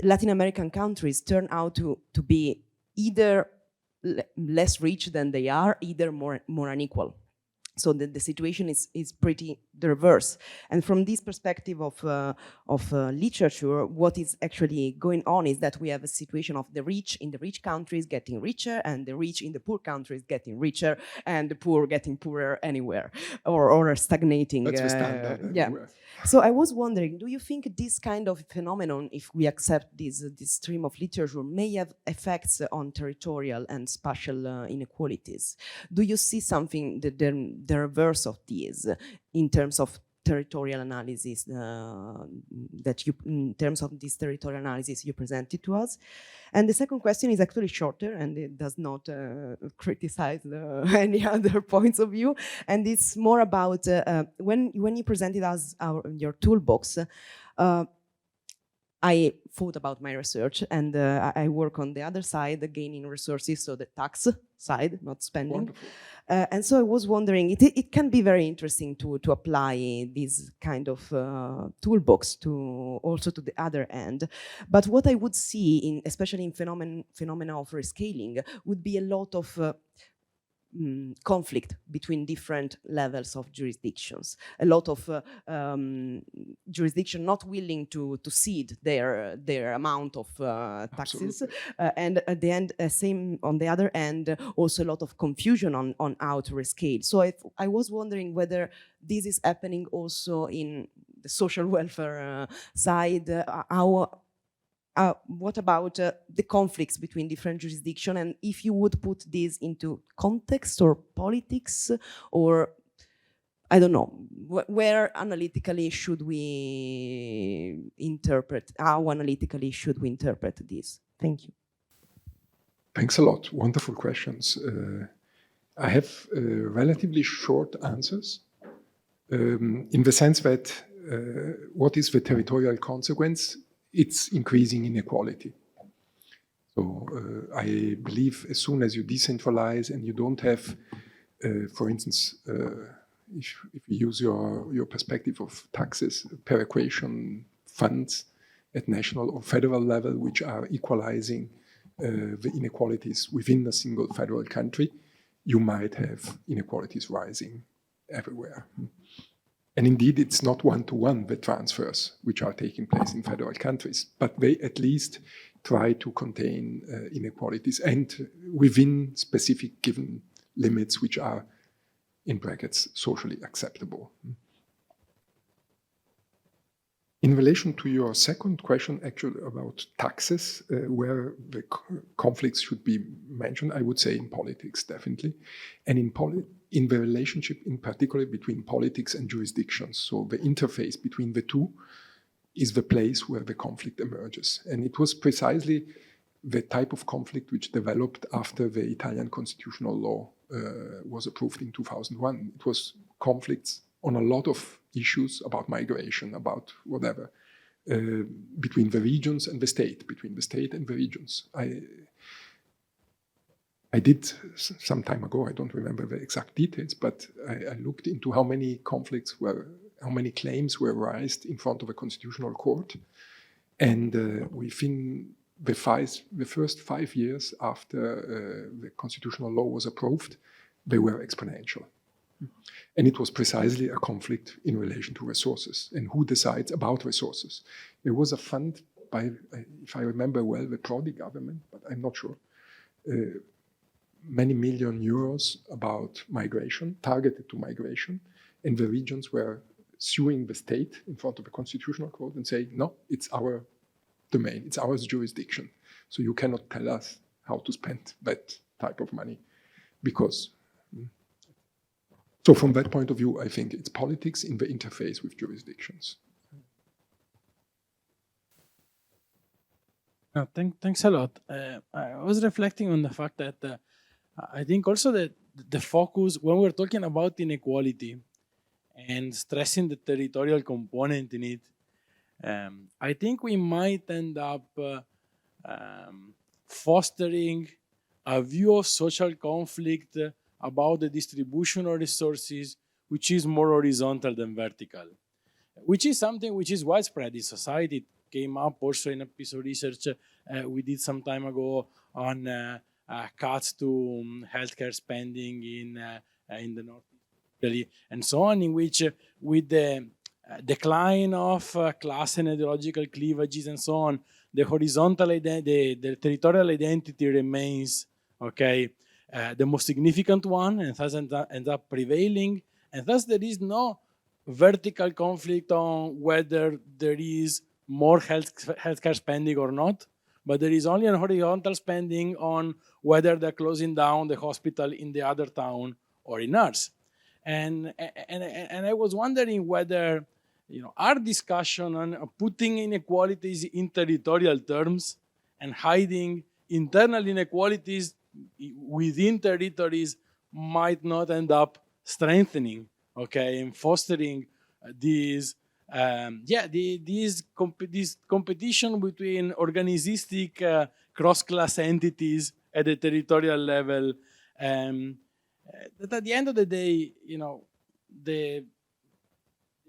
Latin American countries turn out to be either less rich than they are, either more unequal. So the situation is pretty the reverse. And from this perspective of literature, what is actually going on is that we have a situation of the rich in the rich countries getting richer, and the rich in the poor countries getting richer, and the poor getting poorer anywhere, or stagnating. That's the standard. Yeah. So I was wondering, do you think this kind of phenomenon, if we accept this stream of literature, may have effects on territorial and spatial inequalities? Do you see something, the reverse of these, in terms of territorial analysis, in terms of this territorial analysis you presented to us? And the second question is actually shorter, and it does not criticize any other points of view. And it's more about when you presented us your toolbox, I thought about my research, and I work on the other side, gaining resources, so the tax side, not spending. And so I was wondering, it can be very interesting to apply this kind of toolbox also to the other end. But what I would see, especially in phenomena of rescaling, would be a lot of conflict between different levels of jurisdictions. A lot of jurisdiction not willing to cede their amount of taxes, and at the end, same on the other end, also a lot of confusion on how to rescale. So I was wondering whether this is happening also in the social welfare side. What about the conflicts between different jurisdictions, and if you would put this into context or politics, or I don't know, where analytically should we interpret, how analytically should we interpret this? Thank you. Thanks a lot. Wonderful questions. I have relatively short answers in the sense that what is the territorial consequence? It's increasing inequality. So I believe as soon as you decentralize and you don't have, for instance, if you use your perspective of taxes, perequation funds at national or federal level, which are equalizing the inequalities within a single federal country, you might have inequalities rising everywhere. And indeed, it's not one-to-one the transfers which are taking place in federal countries, but they at least try to contain inequalities and within specific given limits which are, in brackets, socially acceptable. In relation to your second question, actually about taxes, where the conflicts should be mentioned, I would say in politics, definitely. And in the relationship in particular between politics and jurisdictions. So the interface between the two is the place where the conflict emerges. And it was precisely the type of conflict which developed after the Italian constitutional law was approved in 2001. It was conflicts on a lot of issues about migration, about whatever, between the regions and the state, between the state and the regions. I did some time ago, I don't remember the exact details, but I looked into how many claims were raised in front of a constitutional court. And within the first 5 years after the constitutional law was approved, they were exponential. And it was precisely a conflict in relation to resources and who decides about resources. There was a fund by, if I remember well, the Prodi government, but I'm not sure, many million euros about migration, targeted to migration, and the regions were suing the state in front of a constitutional court and saying, no, it's our domain, it's our jurisdiction. So you cannot tell us how to spend that type of money because. So from that point of view, I think it's politics in the interface with jurisdictions. Thanks a lot. I was reflecting on the fact that I think also that the focus, when we're talking about inequality and stressing the territorial component in it, I think we might end up fostering a view of social conflict about the distribution of resources, which is more horizontal than vertical, which is something which is widespread in society. It came up also in a piece of research we did some time ago on cuts to healthcare spending in the North Italy and so on, in which with the decline of class and ideological cleavages and so on, the horizontal the territorial identity remains, okay, the most significant one, and thus ends up prevailing, and thus there is no vertical conflict on whether there is more healthcare spending or not, but there is only a horizontal spending on whether they're closing down the hospital in the other town or in ours. And I was wondering whether, our discussion on putting inequalities in territorial terms and hiding internal inequalities within territories might not end up strengthening, okay, and fostering this competition between organistic cross-class entities at the territorial level. That at the end of the day,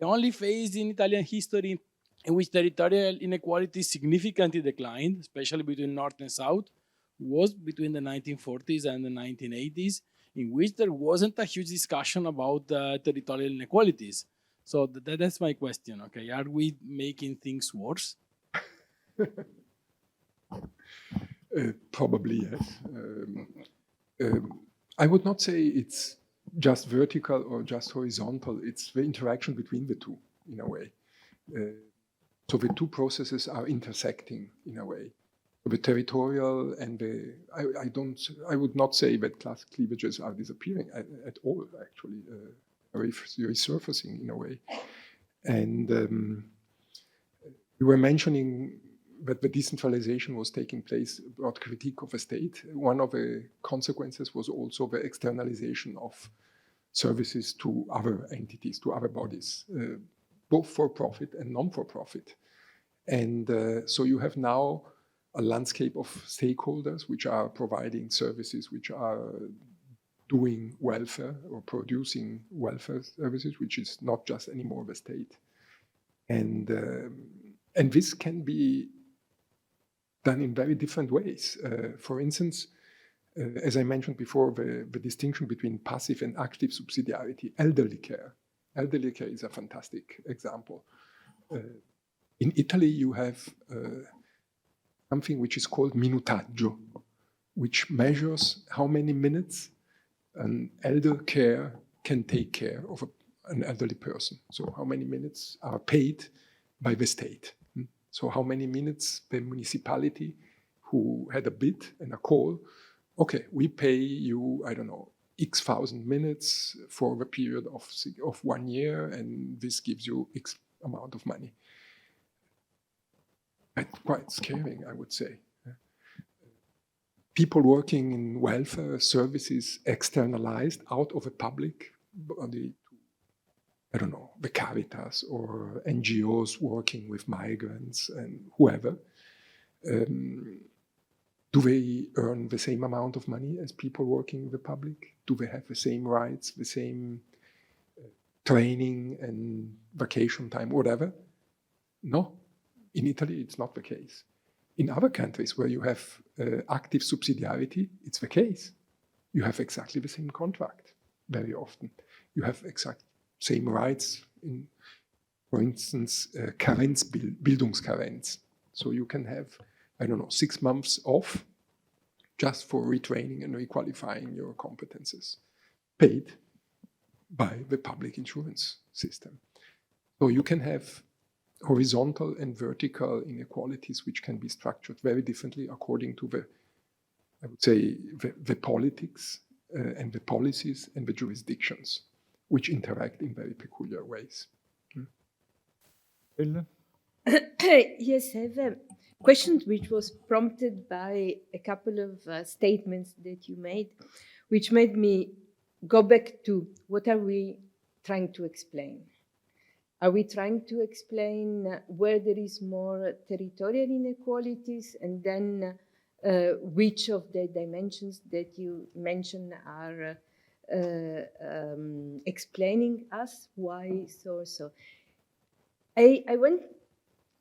the only phase in Italian history in which territorial inequality significantly declined, especially between North and South, was between the 1940s and the 1980s, in which there wasn't a huge discussion about territorial inequalities. So that's my question, okay? Are we making things worse? Probably, yes. I would not say it's just vertical or just horizontal. It's the interaction between the two, in a way. So the two processes are intersecting, in a way. The territorial and I would not say that class cleavages are disappearing at all, actually. Resurfacing in a way. And you were mentioning that the decentralization was taking place about critique of the state. One of the consequences was also the externalization of services to other entities, to other bodies, both for profit and non-for-profit. And so you have now a landscape of stakeholders which are providing services, which are doing welfare or producing welfare services, which is not just anymore the state. And this can be done in very different ways. For instance, as I mentioned before, the distinction between passive and active subsidiarity, elderly care. Elderly care is a fantastic example. In Italy, you have something which is called minutaggio, which measures how many minutes an elder care can take care of an elderly person. So how many minutes are paid by the state. So how many minutes the municipality who had a bid and a call, okay, we pay you, I don't know, X thousand minutes for the period of 1 year, and this gives you X amount of money. quite scaring, I would say. People working in welfare services externalized out of a public body to, I don't know, the Caritas or NGOs working with migrants and whoever. Do they earn the same amount of money as people working in the public? Do they have the same rights, the same training and vacation time, whatever? No. In Italy, it's not the case. In other countries where you have active subsidiarity, it's the case. You have exactly the same contract very often. You have exact same rights in, for instance, Bildungskarenz. So you can have, I don't know, 6 months off just for retraining and requalifying your competences, paid by the public insurance system. So you can have horizontal and vertical inequalities which can be structured very differently according to the, I would say, the politics and the policies and the jurisdictions which interact in very peculiar ways. Yes, I have a question which was prompted by a couple of statements that you made, which made me go back to what are we trying to explain? Are we trying to explain where there is more territorial inequalities, and then which of the dimensions that you mentioned are explaining us why so? I went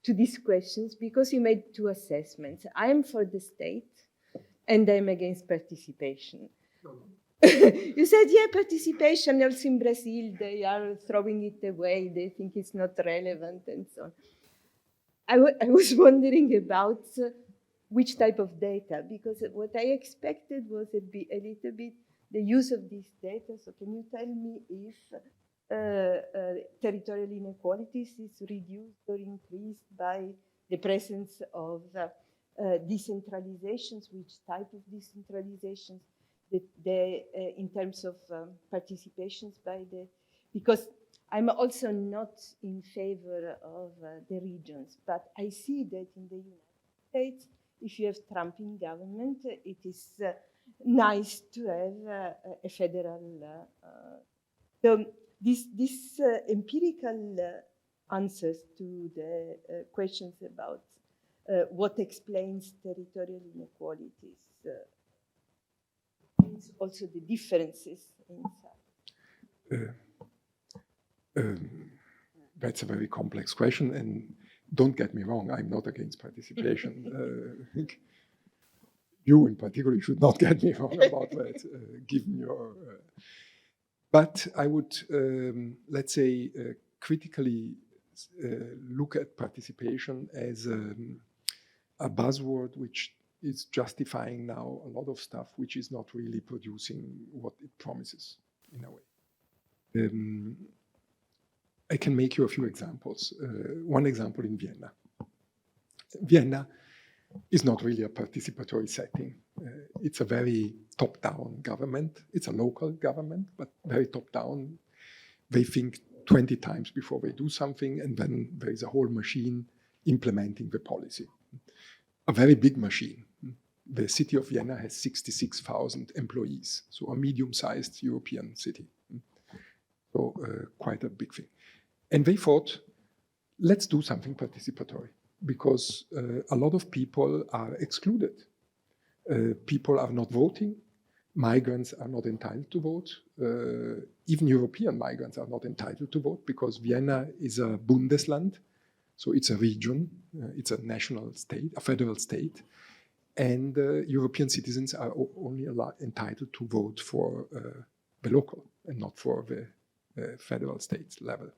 to these questions because you made two assessments. I am for the state and I'm against participation. You said, yeah, participation, also in Brazil, they are throwing it away, they think it's not relevant and so on. I was wondering about which type of data, because what I expected was a little bit the use of this data. So can you tell me if territorial inequalities is reduced or increased by the presence of decentralizations, which type of decentralizations, in terms of participations by the, because I'm also not in favor of the regions, but I see that in the United States, if you have Trump in government, it is nice to have a federal. So this empirical answers to the questions about what explains territorial inequalities. Also the differences inside. That's a very complex question, and don't get me wrong, I'm not against participation. You in particular should not get me wrong about that, given your... but I would, let's say, critically look at participation as a buzzword which is justifying now a lot of stuff which is not really producing what it promises in a way. I can make you a few examples. One example in Vienna. Vienna is not really a participatory setting. It's a very top-down government. It's a local government, but very top-down. They think 20 times before they do something, and then there is a whole machine implementing the policy. A very big machine. The city of Vienna has 66,000 employees, so a medium-sized European city. So quite a big thing. And they thought, let's do something participatory, because a lot of people are excluded. People are not voting. Migrants are not entitled to vote. Even European migrants are not entitled to vote, because Vienna is a Bundesland, so it's a region, it's a national state, a federal state, and European citizens are only entitled to vote for the local and not for the federal state level.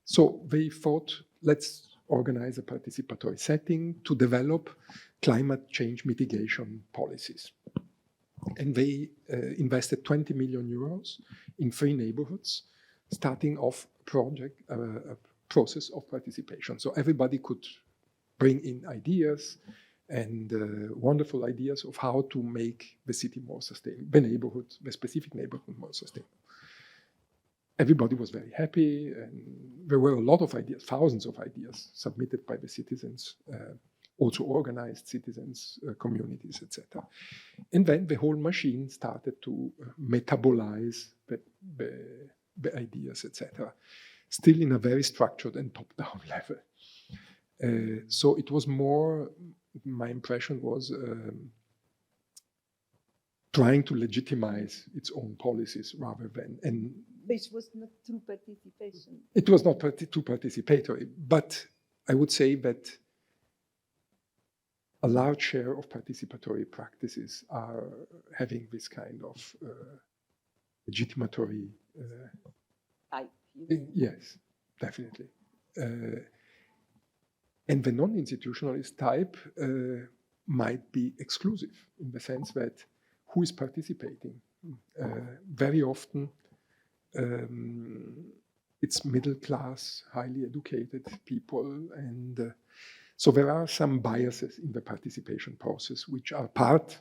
So they thought, let's organize a participatory setting to develop climate change mitigation policies. And they invested 20 million euros in 3 neighborhoods, starting off a process of participation. So everybody could bring in ideas and wonderful ideas of how to make the city more sustainable, the neighborhood, the specific neighborhood more sustainable. Everybody was very happy, and there were a lot of ideas, thousands of ideas submitted by the citizens. also organized citizens, communities, etc. And then the whole machine started to metabolize the ideas, etc. Still in a very structured and top-down level. So it was more, my impression was, trying to legitimize its own policies rather than, and Which was not true participation. it was not too participatory, but I would say that a large share of participatory practices are having this kind of legitimatory. Type. Yes, definitely. And the non-institutionalist type might be exclusive in the sense that who is participating? Very often, it's middle class, highly educated people, and so there are some biases in the participation process which are part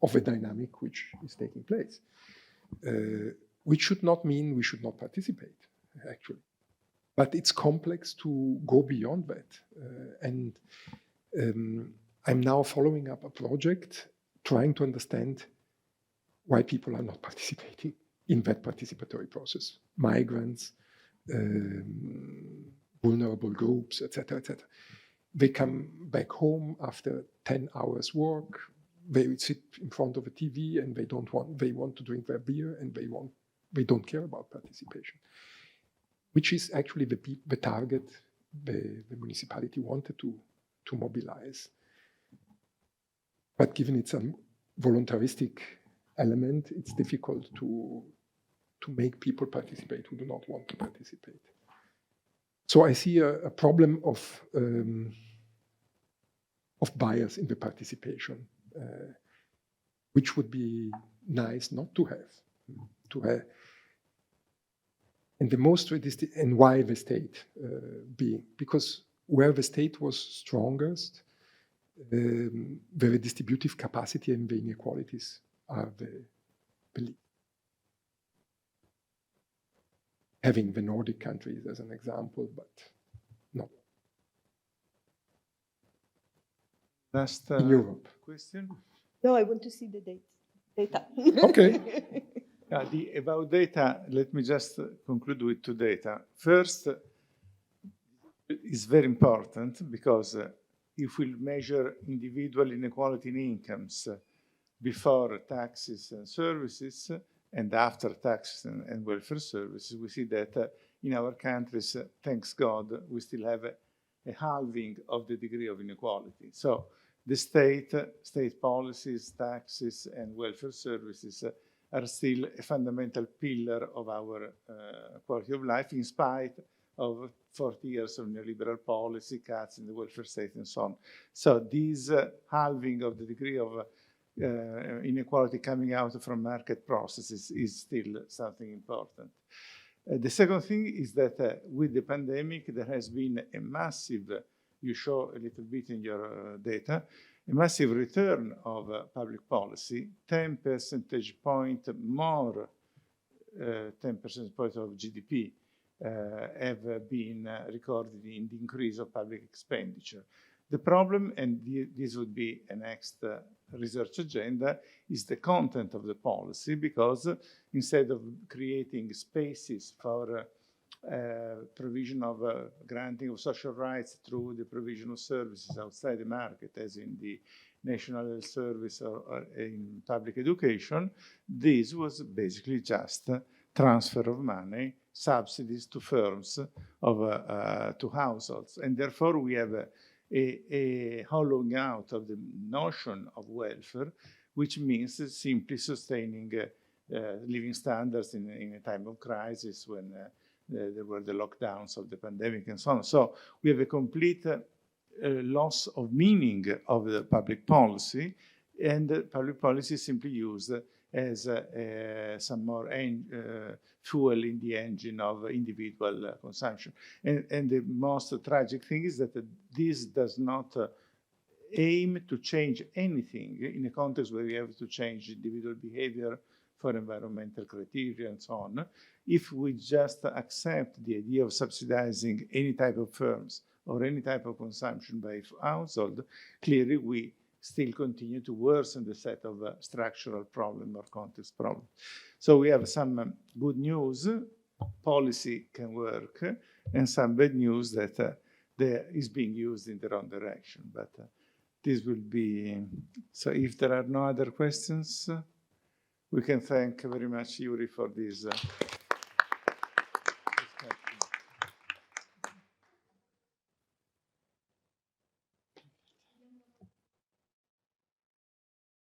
of a dynamic which is taking place, which should not mean we should not participate, actually. But it's complex to go beyond that. And I'm now following up a project trying to understand why people are not participating in that participatory process. Migrants, vulnerable groups, etc., etc. They come back home after 10 hours work. They sit in front of a TV and they want to drink their beer and they don't care about participation, which is actually the target the municipality wanted to mobilize. But given it's a voluntaristic element, it's difficult to make people participate who do not want to participate. So I see a problem of bias in the participation, which would be nice not to have. And the most and why the state being, because where the state was strongest, the redistributive capacity and the inequalities are the lead. Having the Nordic countries as an example, but not Last in Europe. question. No, I want to see the data. Okay. About data, let me just conclude with two data. First, it's very important because if we measure individual inequality in incomes before taxes and services and after taxes and welfare services, we see that in our countries, thanks God, we still have a halving of the degree of inequality. So the state policies, taxes, and welfare services are still a fundamental pillar of our quality of life, in spite of 40 years of neoliberal policy, cuts in the welfare state, and so on. So this halving of the degree of inequality coming out from market processes is still something important. The second thing is that with the pandemic, there has been a massive, you show a little bit in your data, a massive return of public policy, 10 percentage point more, 10 percentage points of GDP have been recorded in the increase of public expenditure. The problem, and this would be a next research agenda, is the content of the policy, because instead of creating spaces for provision of granting of social rights through the provision of services outside the market, as in the National Health Service or in public education, this was basically just transfer of money, subsidies to firms, to households. And therefore we have a hollowing out of the notion of welfare, which means simply sustaining living standards in a time of crisis when there were the lockdowns of the pandemic and so on. So we have a complete loss of meaning of the public policy, and public policy is simply used as some more fuel in the engine of individual consumption. And the most tragic thing is that this does not aim to change anything in a context where we have to change individual behavior for environmental criteria and so on. If we just accept the idea of subsidizing any type of firms or any type of consumption by household, clearly we still continue to worsen the set of structural problem or context problem. So we have some good news, policy can work, and some bad news that is being used in the wrong direction. But this will be, so if there are no other questions, we can thank very much Yuri for this